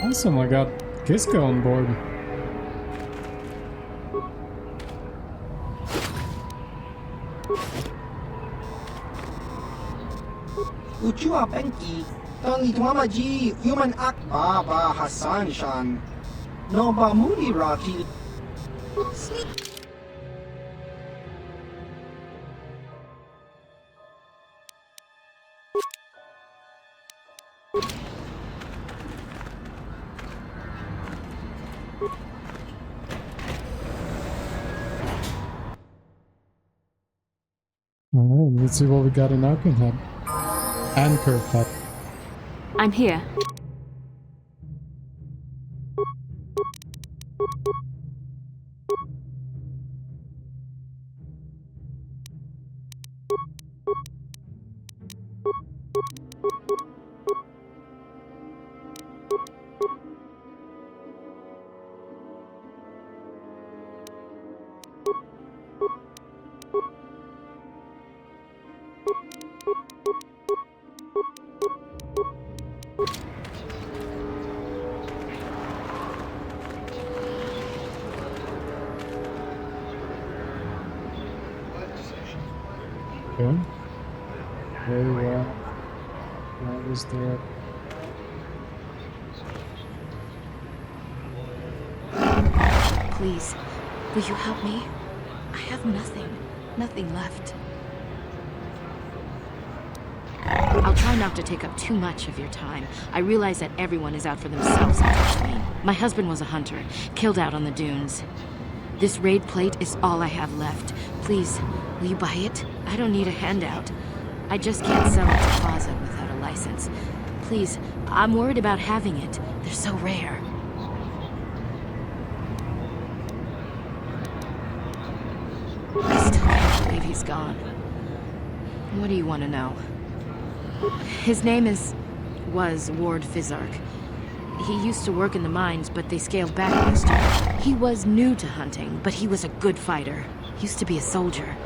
Awesome, I got Kiska on board. Uchua Penki, Tony Twamaji, Human Ak Baba Hassan Shan, No Bamuni Raki. Alright, let's see what we got in Anchorhead. Anchorhead. I'm here. Okay. Very well. What was there? Please, will you help me? I have nothing left. I'll try not to take up too much of your time. I realize that everyone is out for themselves in Tatooine. My husband was a hunter, killed out on the dunes. This raid plate is all I have left. Please, will you buy it? I don't need a handout. I just can't sell it to Plaza without a license. Please, I'm worried about having it. They're so rare. he's gone. What do you want to know? His name was Ward Fizark. He used to work in the mines, but they scaled back last year. He was new to hunting, but he was a good fighter. Used to be a soldier.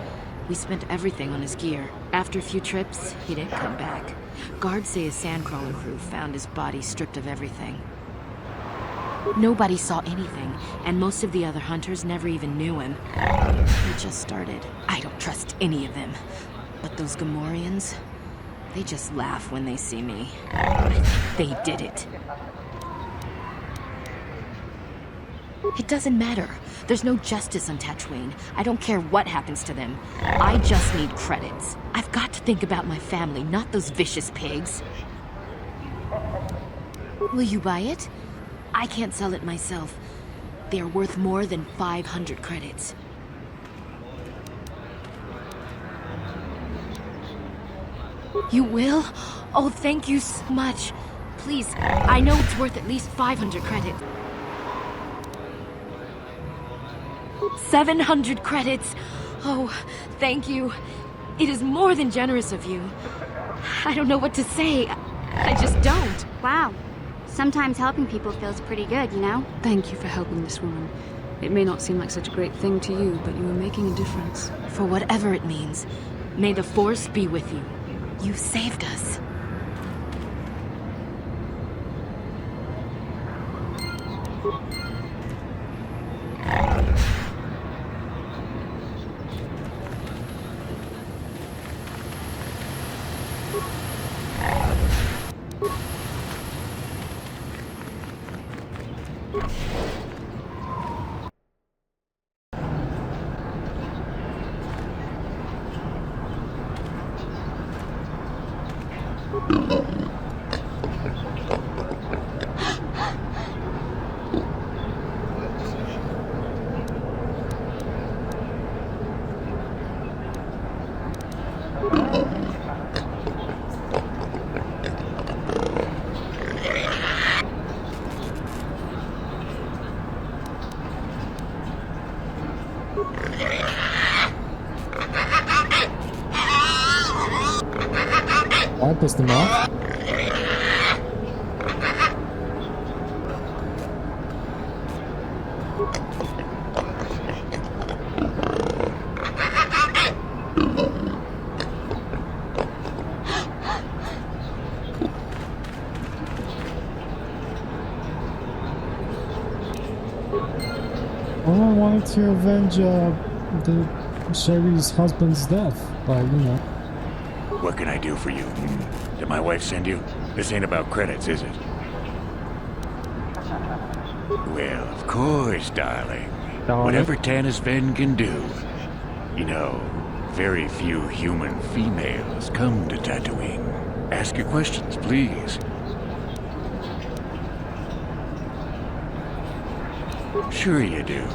We spent everything on his gear. After a few trips, he didn't come back. Guards say his sandcrawler crew found his body stripped of everything. Nobody saw anything, and most of the other hunters never even knew him. He just started. I don't trust any of them. But those Gamorreans, they just laugh when they see me. I think they did it. It doesn't matter. There's no justice on Tatooine. I don't care what happens to them. I just need credits. I've got to think about my family, not those vicious pigs. Will you buy it? I can't sell it myself. They are worth more than 500 credits. You will? Oh, thank you so much. Please, I know it's worth at least 500 credits. 700 credits! Oh, thank you. It is more than generous of you. I don't know what to say. I just don't. Wow. Sometimes helping people feels pretty good, you know? Thank you for helping this woman. It may not seem like such a great thing to you, but you are making a difference. For whatever it means, may the Force be with you. You saved us. I pissed him off. Oh, I wanted to avenge the Sherry's husband's death by, you know. What can I do for you? Did my wife send you? This ain't about credits, is it? Well, of course, darling. Whatever Tanis Ven can do. You know, very few human females come to Tatooine. Ask your questions, please. Sure you do.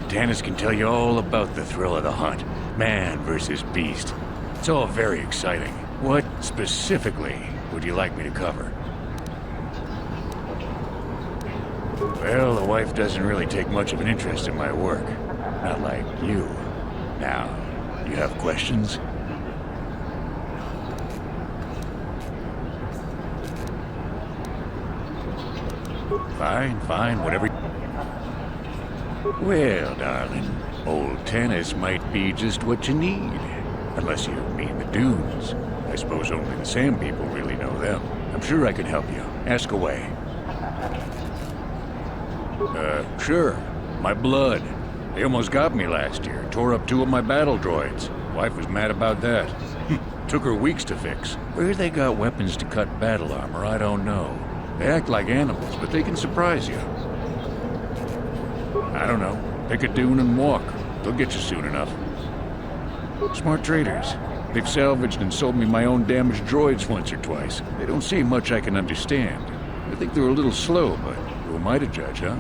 Tanis can tell you all about the thrill of the hunt. Man versus beast. It's all very exciting. What, specifically, would you like me to cover? Well, the wife doesn't really take much of an interest in my work. Not like you. Now, you have questions? Fine, whatever. Well, darling, old Tanis might be just what you need. Unless you mean the dunes. I suppose only the Sand people really know them. I'm sure I can help you. Ask away. Sure. My blood. They almost got me last year. Tore up 2 of my battle droids. Wife was mad about that. Took her weeks to fix. Where they got weapons to cut battle armor, I don't know. They act like animals, but they can surprise you. I don't know. Pick a dune and walk. They'll get you soon enough. Smart traders. They've salvaged and sold me my own damaged droids once or twice. They don't say much I can understand. I think they're a little slow, but who am I to judge, huh?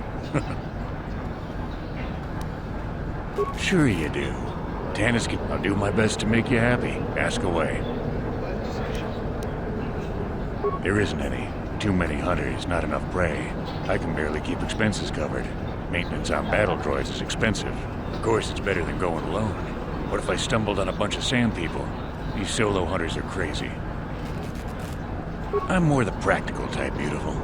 Sure you do. Tanis can... I'll do my best to make you happy. Ask away. There isn't any. Too many hunters, not enough prey. I can barely keep expenses covered. Maintenance on battle droids is expensive. Of course, it's better than going alone. What if I stumbled on a bunch of sand people? These solo hunters are crazy. I'm more the practical type, beautiful.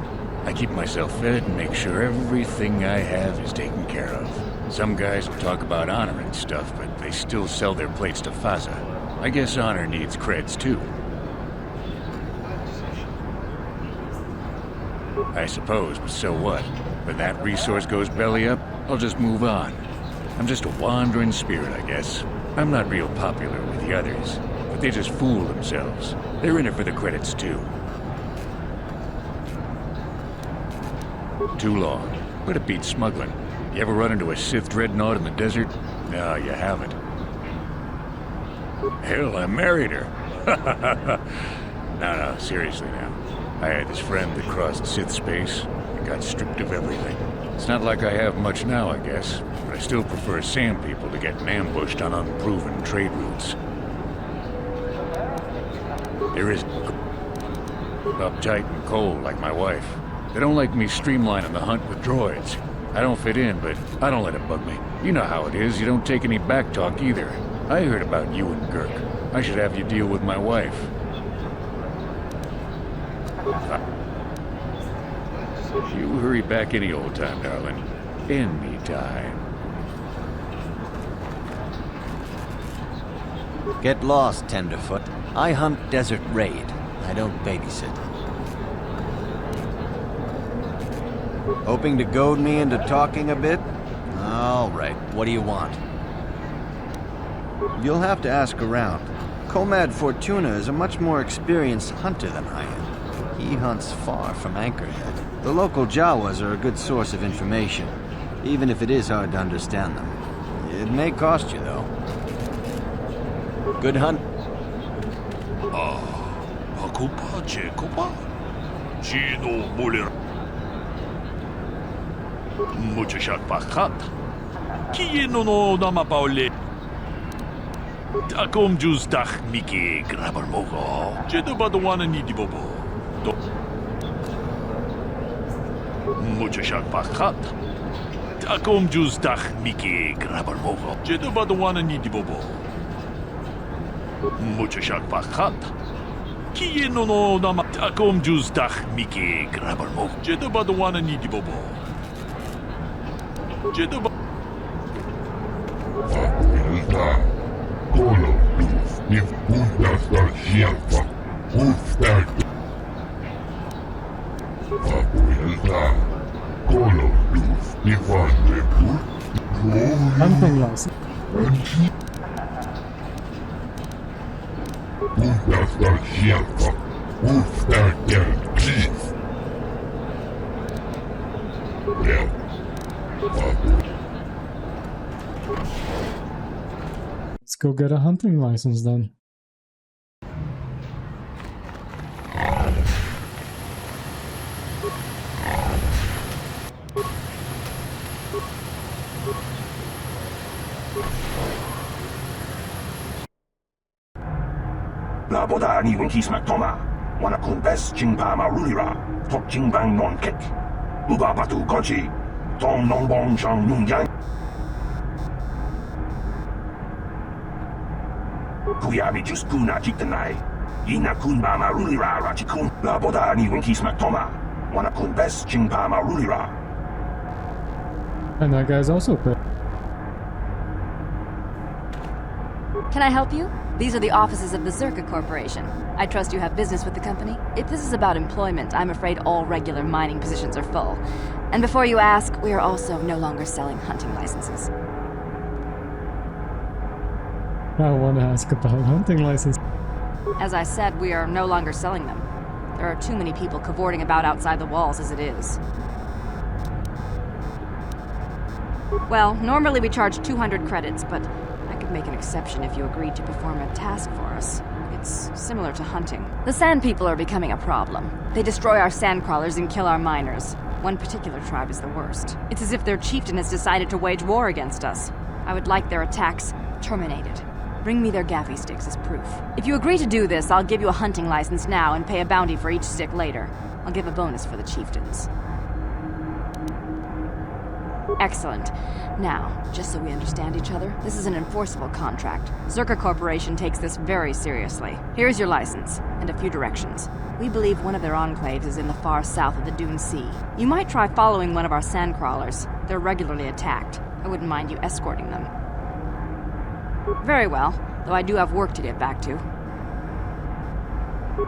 I keep myself fed and make sure everything I have is taken care of. Some guys will talk about honor and stuff, but they still sell their plates to Faza. I guess honor needs creds too. I suppose, but so what? When that resource goes belly up, I'll just move on. I'm just a wandering spirit, I guess. I'm not real popular with the others, but they just fool themselves. They're in it for the credits too. Too long, but it beats smuggling. You ever run into a Sith dreadnought in the desert? No, you haven't. Hell, I married her. No, seriously now. I had this friend that crossed Sith space and got stripped of everything. It's not like I have much now, I guess, but I still prefer sand people to getting ambushed on unproven trade routes. There is uptight and cold like my wife. They don't like me streamlining the hunt with droids. I don't fit in, but I don't let it bug me. You know how it is, you don't take any back talk either. I heard about you and Girk. I should have you deal with my wife. You hurry back any old time, darling. Any time. Get lost, Tenderfoot. I hunt Desert Raid. I don't babysit. Hoping to goad me into talking a bit? All right, what do you want? You'll have to ask around. Comad Fortuna is a much more experienced hunter than I am. He hunts far from Anchorhead. The local Jawas are a good source of information, even if it is hard to understand them. It may cost you, though. Good hunt. Hakupa Chekopa? Chino Mulir. Muchashak Pakat. Kieno no Namapaule. Takom Justach Miki Grabarmogo. Jedabadawana Nidibobo. Muchashak Pakat. Takom Justach Miki Grabarmogo. Jedabadawana Nidibobo. Muchashak Pakat. Kieno no Nama. Takom Justach Miki Grabarmogo. Jedabadawana Nidibobo. Jedaba. Hunting license. Let's go get a hunting license then. Laboda ni winkis maktoma. Wana kumpes chingpa marulira. Tok chingbang non kek. Uba batu goji. Tom non bong chang nun yang. Kuyabi just kuna chiktanai. Ina kunba marulira rachikun. Laboda ni winkis maktoma. Wana kumpes chingpa marulira. And that guy's also pretty. Can I help you? These are the offices of the Zerka Corporation. I trust you have business with the company? If this is about employment, I'm afraid all regular mining positions are full. And before you ask, we are also no longer selling hunting licenses. I want to ask about hunting license. As I said, we are no longer selling them. There are too many people cavorting about outside the walls as it is. Well, normally we charge 200 credits, but I could make an exception if you agreed to perform a task for us. It's similar to hunting. The sand people are becoming a problem. They destroy our sand crawlers and kill our miners. One particular tribe is the worst. It's as if their chieftain has decided to wage war against us. I would like their attacks terminated. Bring me their gaffy sticks as proof. If you agree to do this, I'll give you a hunting license now and pay a bounty for each stick later. I'll give a bonus for the chieftains. Excellent. Now, just so we understand each other, this is an enforceable contract. Zerka Corporation takes this very seriously. Here's your license, and a few directions. We believe one of their enclaves is in the far south of the Dune Sea. You might try following one of our sandcrawlers. They're regularly attacked. I wouldn't mind you escorting them. Very well, though I do have work to get back to.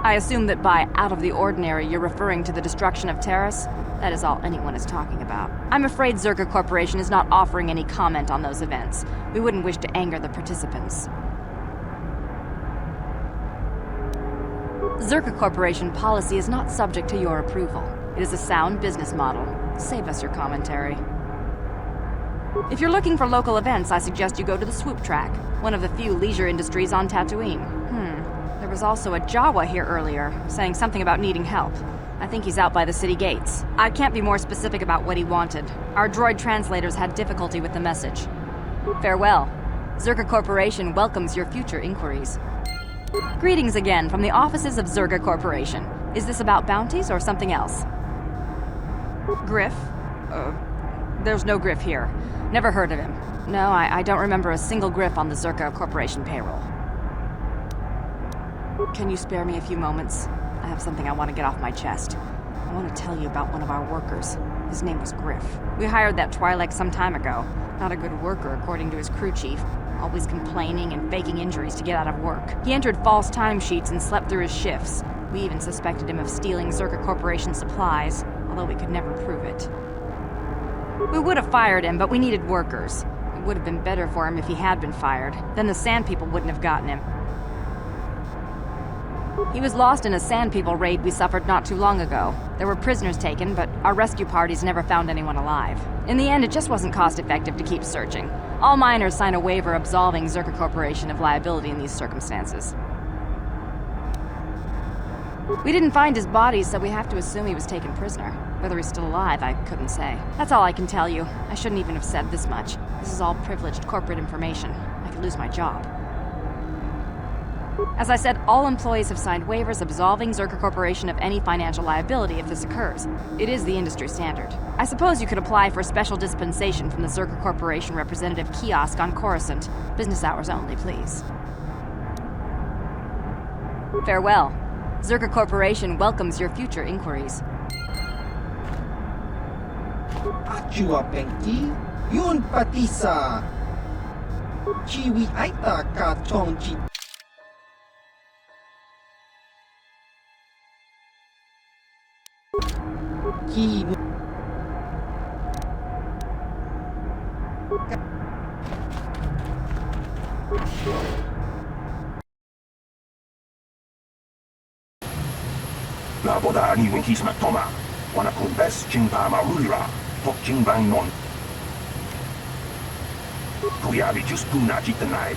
I assume that by out of the ordinary, you're referring to the destruction of Terrace? That is all anyone is talking about. I'm afraid Zerka Corporation is not offering any comment on those events. We wouldn't wish to anger the participants. Zerka Corporation policy is not subject to your approval. It is a sound business model. Save us your commentary. If you're looking for local events, I suggest you go to the Swoop Track, one of the few leisure industries on Tatooine. There was also a Jawa here earlier, saying something about needing help. I think he's out by the city gates. I can't be more specific about what he wanted. Our droid translators had difficulty with the message. Farewell. Zerka Corporation welcomes your future inquiries. Greetings again from the offices of Zerka Corporation. Is this about bounties or something else? Griff? There's no Griff here. Never heard of him. No, I don't remember a single Griff on the Zerka Corporation payroll. Can you spare me a few moments? I have something I want to get off my chest. I want to tell you about one of our workers. His name was Griff. We hired that Twi'lek some time ago. Not a good worker, according to his crew chief. Always complaining and faking injuries to get out of work. He entered false timesheets and slept through his shifts. We even suspected him of stealing Zerka Corporation supplies, although we could never prove it. We would have fired him, but we needed workers. It would have been better for him if he had been fired. Then the Sand People wouldn't have gotten him. He was lost in a Sand People raid we suffered not too long ago. There were prisoners taken, but our rescue parties never found anyone alive. In the end, it just wasn't cost-effective to keep searching. All miners sign a waiver absolving Zerka Corporation of liability in these circumstances. We didn't find his body, so we have to assume he was taken prisoner. Whether he's still alive, I couldn't say. That's all I can tell you. I shouldn't even have said this much. This is all privileged corporate information. I could lose my job. As I said, all employees have signed waivers absolving Zerka Corporation of any financial liability if this occurs. It is the industry standard. I suppose you could apply for special dispensation from the Zerka Corporation representative kiosk on Coruscant. Business hours only, please. Farewell. Zerka Corporation welcomes your future inquiries. Achua Penki, Yun Patisa. Chiwi Aita Ka Chongchi. Ki La boda ni winkis matoma. Wana kumbes chingpa marulira. Tok chingbang non. Kuyabi just puna chitanai.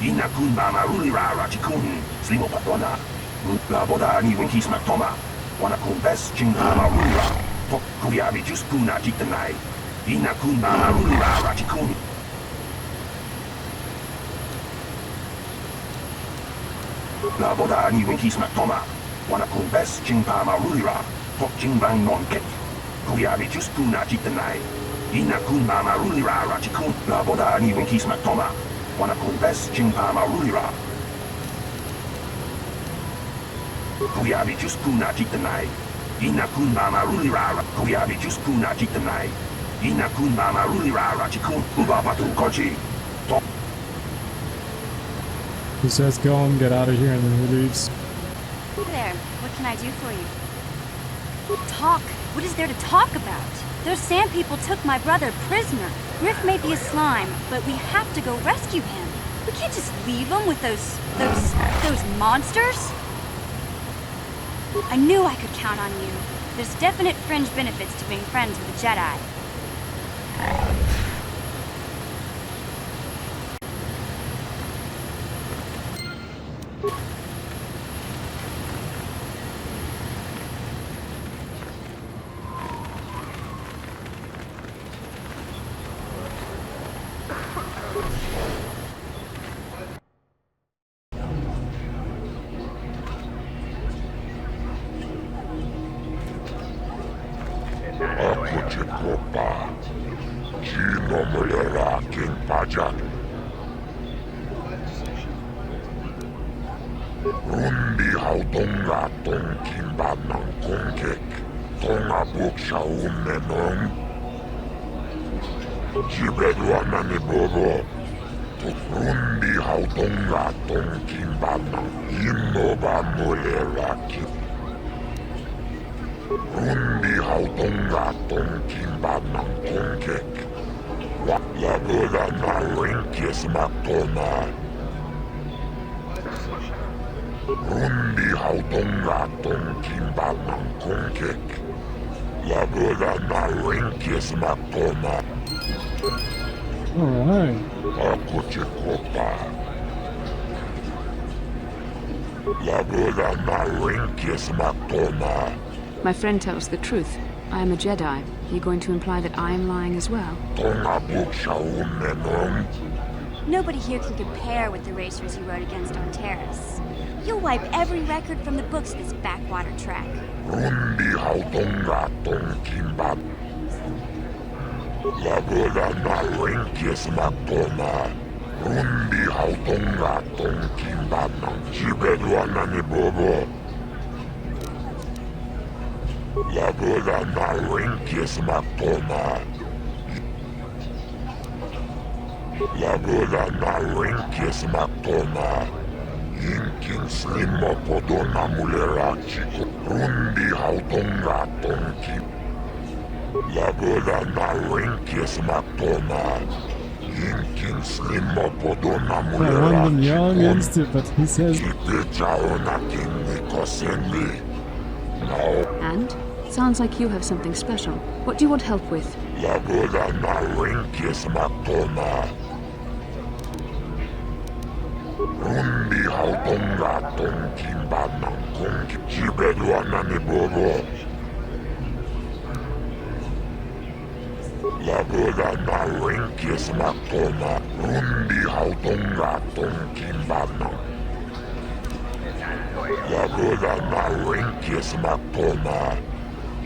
Ina kunba marulira rachikun. Slimo patona. La boda ni winkis matoma. Wana kumbes chingpa marulira. Tok kuyabi just puna chitanai. Ina kunba marulira rachikun. La boda ni winkis matoma. Wana kumbes chingpa marulira. Tok chingbang non ket. Kuyabi just puna chitanai. Ina kunba marulira rachikun. La boda ni winkis matoma. Wana kumbes chingpa marulira. Kuyabi just puna chitanai. Ina kunba marulira. Kuyabi just puna chitanai. Ina kunba marulira rachikun. Ubabatu kochi. He says go and get out of here, and then he leaves. Hey there, what can I do for you? Talk. What is there to talk about? Those Sand People took my brother prisoner. Griff may be a slime, but we have to go rescue him. We can't just leave him with those monsters. I knew I could count on you. There's definite fringe benefits to being friends with a Jedi. Rundi hautonga tonkin banang kongkek. Tonga buksha ummenong. Jibeduanani bobo. Rundi hautonga tonkin banang. Innoba muleraki. Rundi hautonga tonkin banang kongkek. Labuda na rinkis matona. Rundi hautonga tonkin banang kongkek. Labuda na rinkis matona. Alright. Aku cikopa. Labuda na rinkis matona. My friend tells the truth. I am a Jedi. Are you going to imply that I am lying as well? Nobody here can compare with the racers you rode against on Terrace. You'll wipe every record from the books this backwater track. Rundi hautonga tonkinbat. Labuda na rinkis matona. Rundi hautonga tonkinbat. Jibeduana ni bobo. Labuda na rinkis matona. Labuda na rinkis matona. Inkin slimo podona mulerachiko. Rundi hautonga tonki. Labuda na rinkis matona. Inkin slimo podona I want them young mulerachiko. instant, but he says. Kipechaona kinikosenli. And? Sounds like you have something special. What do you want help with? Labuda na rinkis matona. Rundi hautonga tonkin banang kongki. Jibeduana ni bobo. Labuda na rinkis matona. Rundi hautonga tonkin banang. Labuda na rinkis matona.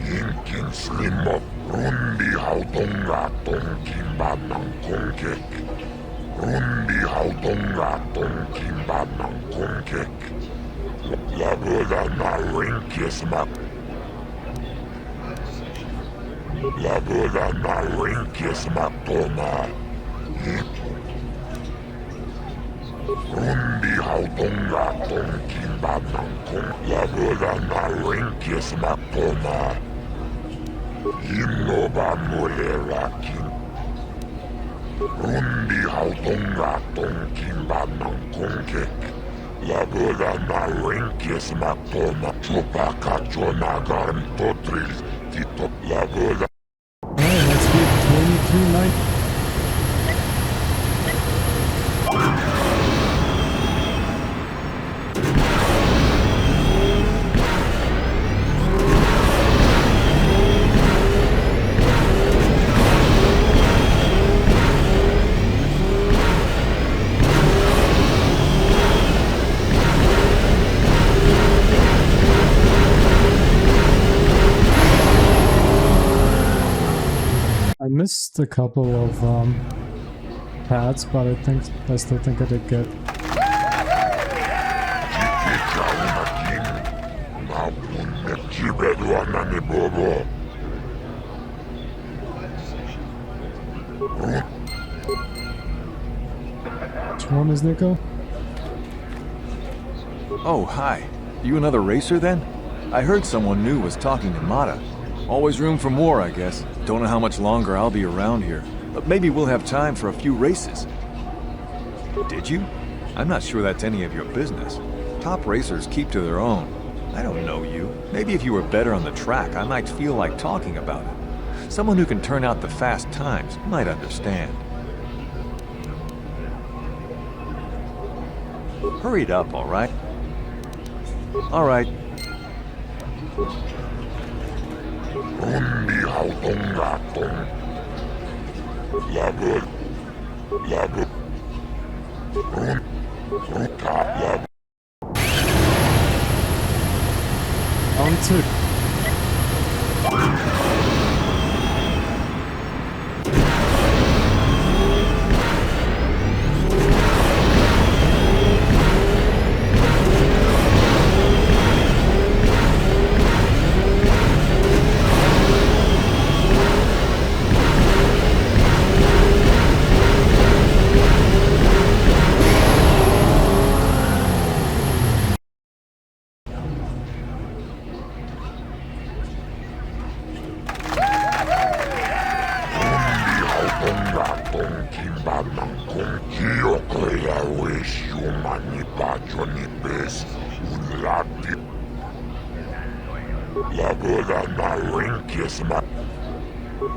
Inkin slimo. Rundi hautonga tonkin banang kongkek. Rundi hautonga tonkin banang kongkek. Labuda na rinkis mat. Labuda na rinkis matona. Rundi hautonga tonkin banang kong. Labuda na rinkis matona. Innoba mulerakin. Rundi hautonga tonkin banang kongkek. Labuda na rinkis matona. Chupaka chonagarn totril. Tito labuda. Alright, let's get 22-9. I missed a couple of pads, but I still think I did good. Which one is Nico? Oh, hi. You another racer then? I heard someone new was talking to Mata. Always room for more, I guess. Don't know how much longer I'll be around here, but maybe we'll have time for a few races. Did you? I'm not sure that's any of your business. Top racers keep to their own. I don't know you. Maybe if you were better on the track, I might feel like talking about it. Someone who can turn out the fast times might understand. Hurry it up, all right? All right. Rundi hautonga tong. Labud. Labud. Ruka labud. On two. Ati. Lavela na rinkis ma.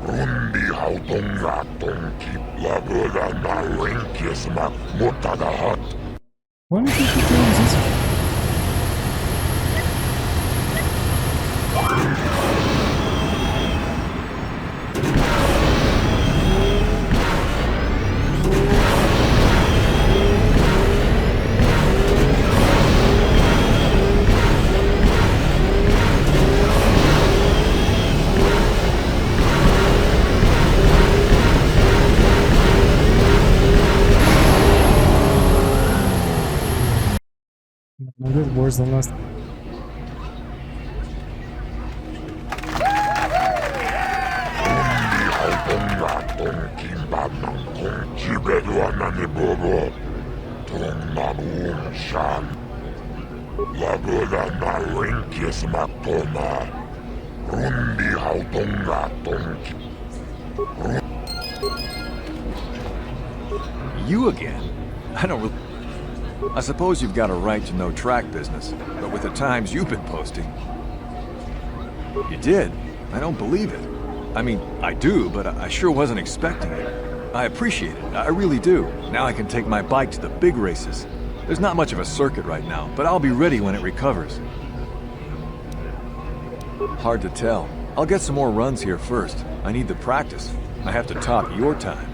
Rundi hautonga tonki. Lavela na rinkis ma. Mutadahat. Why do you think the game's this? I did worse than last. You again? I don't really... I suppose you've got a right to know track business, but with the times you've been posting... You did? I don't believe it. I mean, I do, but I sure wasn't expecting it. I appreciate it, I really do. Now I can take my bike to the big races. There's not much of a circuit right now, but I'll be ready when it recovers. Hard to tell. I'll get some more runs here first. I need the practice. I have to top your time.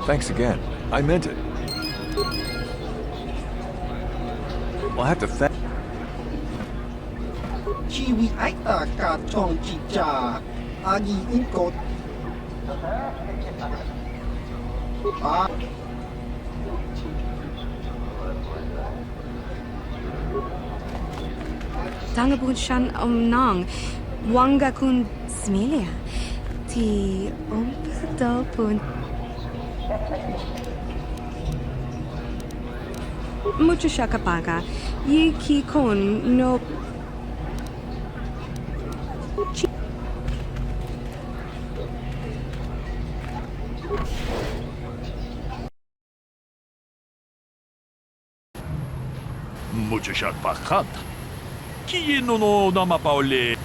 Thanks again. I meant it. I'll have to thank... Chiwi aita ka chong chicha. Agi inkot. Tangabun shan nang. Wanga kun smilia. Ti ompedopun. Mucho shakapaga. Yiki kon no. Mucho shot pakat. Kino no nama paule.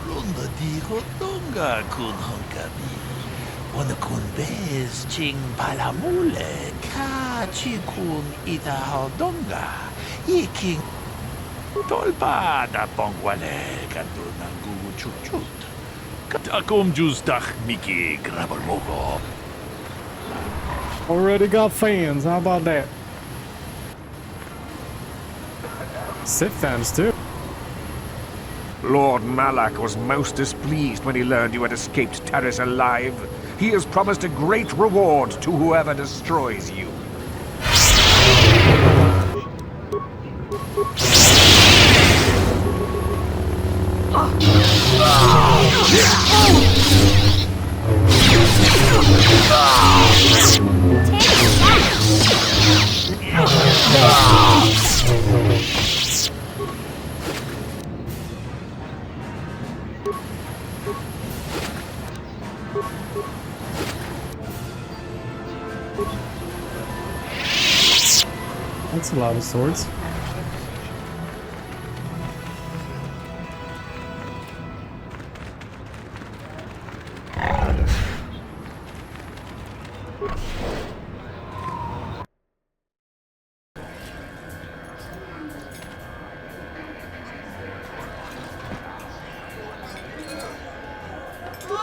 Lunda di Kotonga kun honkabi. Wana kun bez ching palamule. Ka chikun ita hodonga. Yiking tolpa da pongwale kanto ng gugu chut. Katakom justach miki grabal mogo. Already got fans, how about that? Sith fans too. Lord Malak was most displeased when he learned you had escaped Taris alive. He has promised a great reward to whoever destroys you. That's a lot of swords.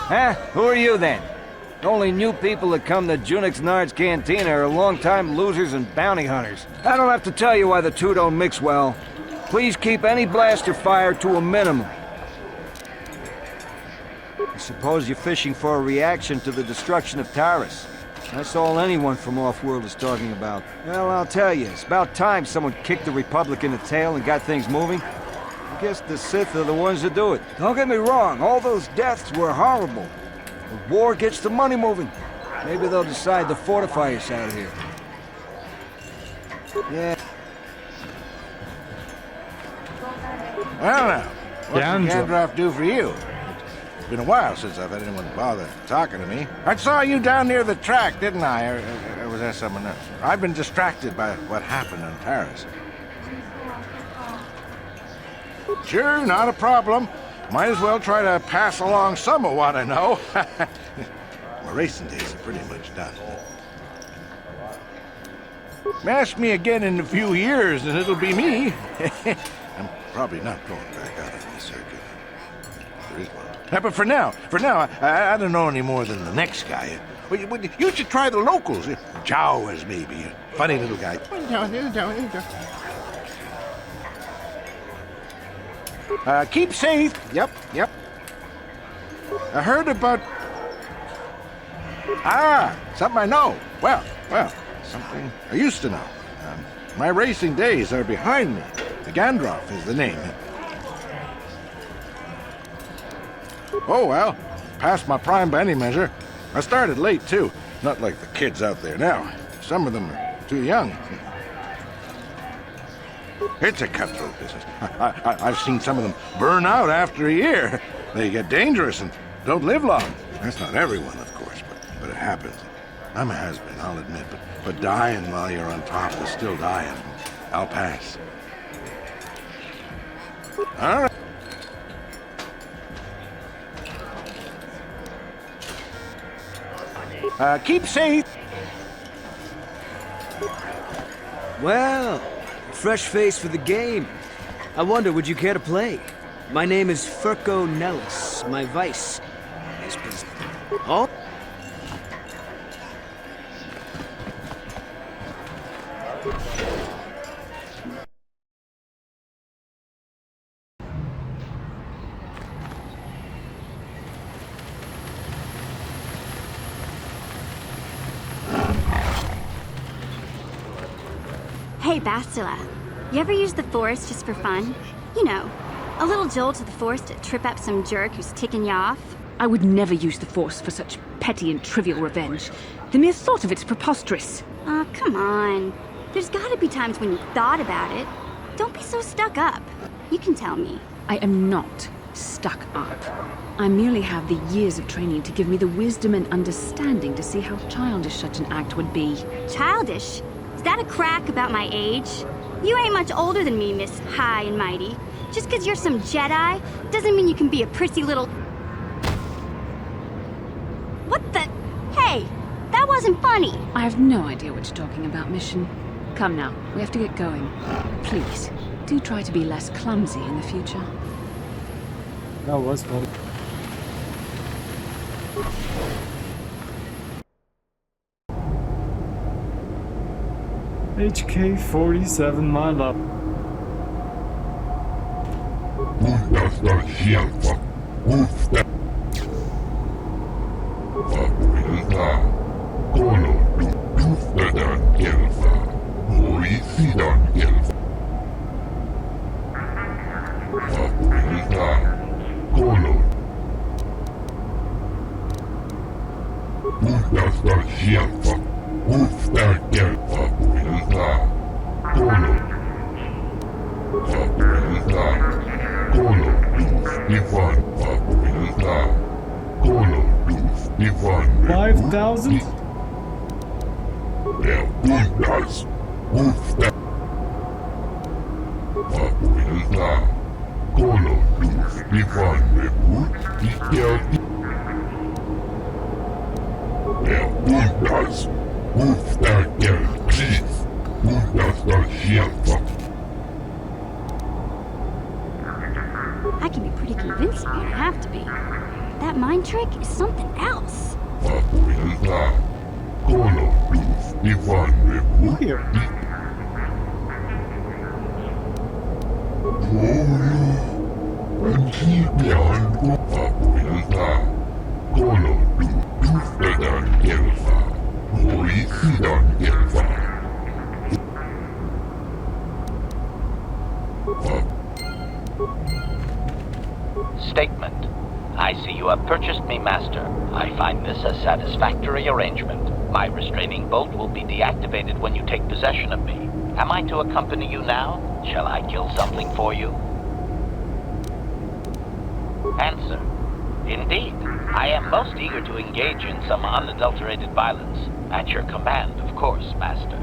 Huh? Who are you then? The only new people that come to Junix Nard's Cantina are long-time losers and bounty hunters. I don't have to tell you why the two don't mix well. Please keep any blaster fire to a minimum. I suppose you're fishing for a reaction to the destruction of Taris. That's all anyone from Off-World is talking about. Well, I'll tell you, it's about time someone kicked the Republic in the tail and got things moving. I guess the Sith are the ones that do it. Don't get me wrong, all those deaths were horrible. The war gets the money moving. Maybe they'll decide to fortify us out here. Yeah. Well now, what can Gandalf do for you? It's been a while since I've had anyone bother talking to me. I saw you down near the track, didn't I? Or was that someone else? I've been distracted by what happened on Taris. Sure, not a problem. Might as well try to pass along some of what I know. My racing days are pretty much done. Ask me again in a few years and it'll be me. I'm probably not going back out on the circuit. There is one. But for now, I don't know any more than the next guy. You should try the locals. Jawas, maybe. Funny little guy. Keep safe. Yep. I heard about... something I know. Well, something I used to know. My racing days are behind me. Gandroff is the name. Oh, well, past my prime by any measure. I started late, too. Not like the kids out there now. Some of them are too young. It's a cutthroat business. I've seen some of them burn out after a year. They get dangerous and don't live long. That's not everyone, of course, but it happens. I'm a has-been, I'll admit, but dying while you're on top is still dying. I'll pass. All right. Keep safe. Well, fresh face for the game. I wonder, would you care to play? My name is Furco Nellis. My vice is... Oh? Hey, Bastila. You ever use the Force just for fun? You know, a little jolt to the Force to trip up some jerk who's ticking you off? I would never use the Force for such petty and trivial revenge. The mere thought of it's preposterous. Aw, come on. There's gotta be times when you thought about it. Don't be so stuck up. You can tell me. I am not stuck up. I merely have the years of training to give me the wisdom and understanding to see how childish such an act would be. Childish? Is that a crack about my age? You ain't much older than me, Miss High and Mighty. Just 'cause you're some Jedi doesn't mean you can be a prissy little... What the... Hey, that wasn't funny. I have no idea what you're talking about, Mission. Come now, we have to get going. Please, do try to be less clumsy in the future. That was funny. HK-47, my love. I can be pretty convincing when I have to be. That mind trick is something else. Statement. I see you have purchased me, Master. I find this a satisfactory arrangement. My restraining bolt will be deactivated when you take possession of me. Am I to accompany you now? Shall I kill something for you? Answer. Indeed. I am most eager to engage in some unadulterated violence. At your command, of course, Master.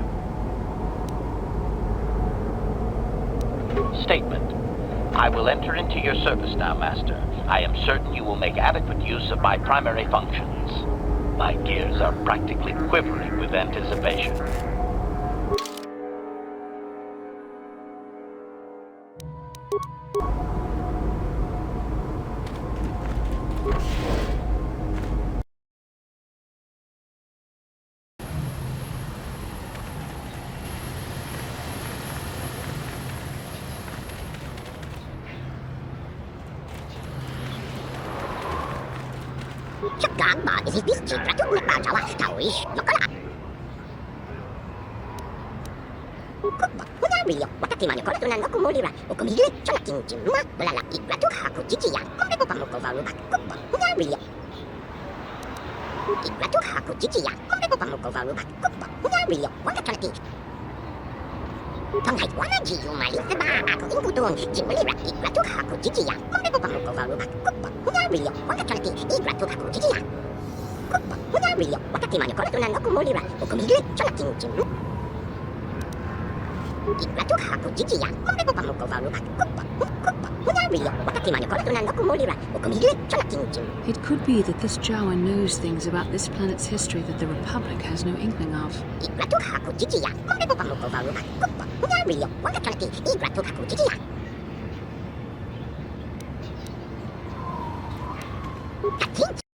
Statement. I will enter into your service now, Master. I am certain you will make adequate use of my primary functions. My gears are practically quivering with anticipation. It could be that this Jawa knows things about this planet's history that the Republic has no inkling of.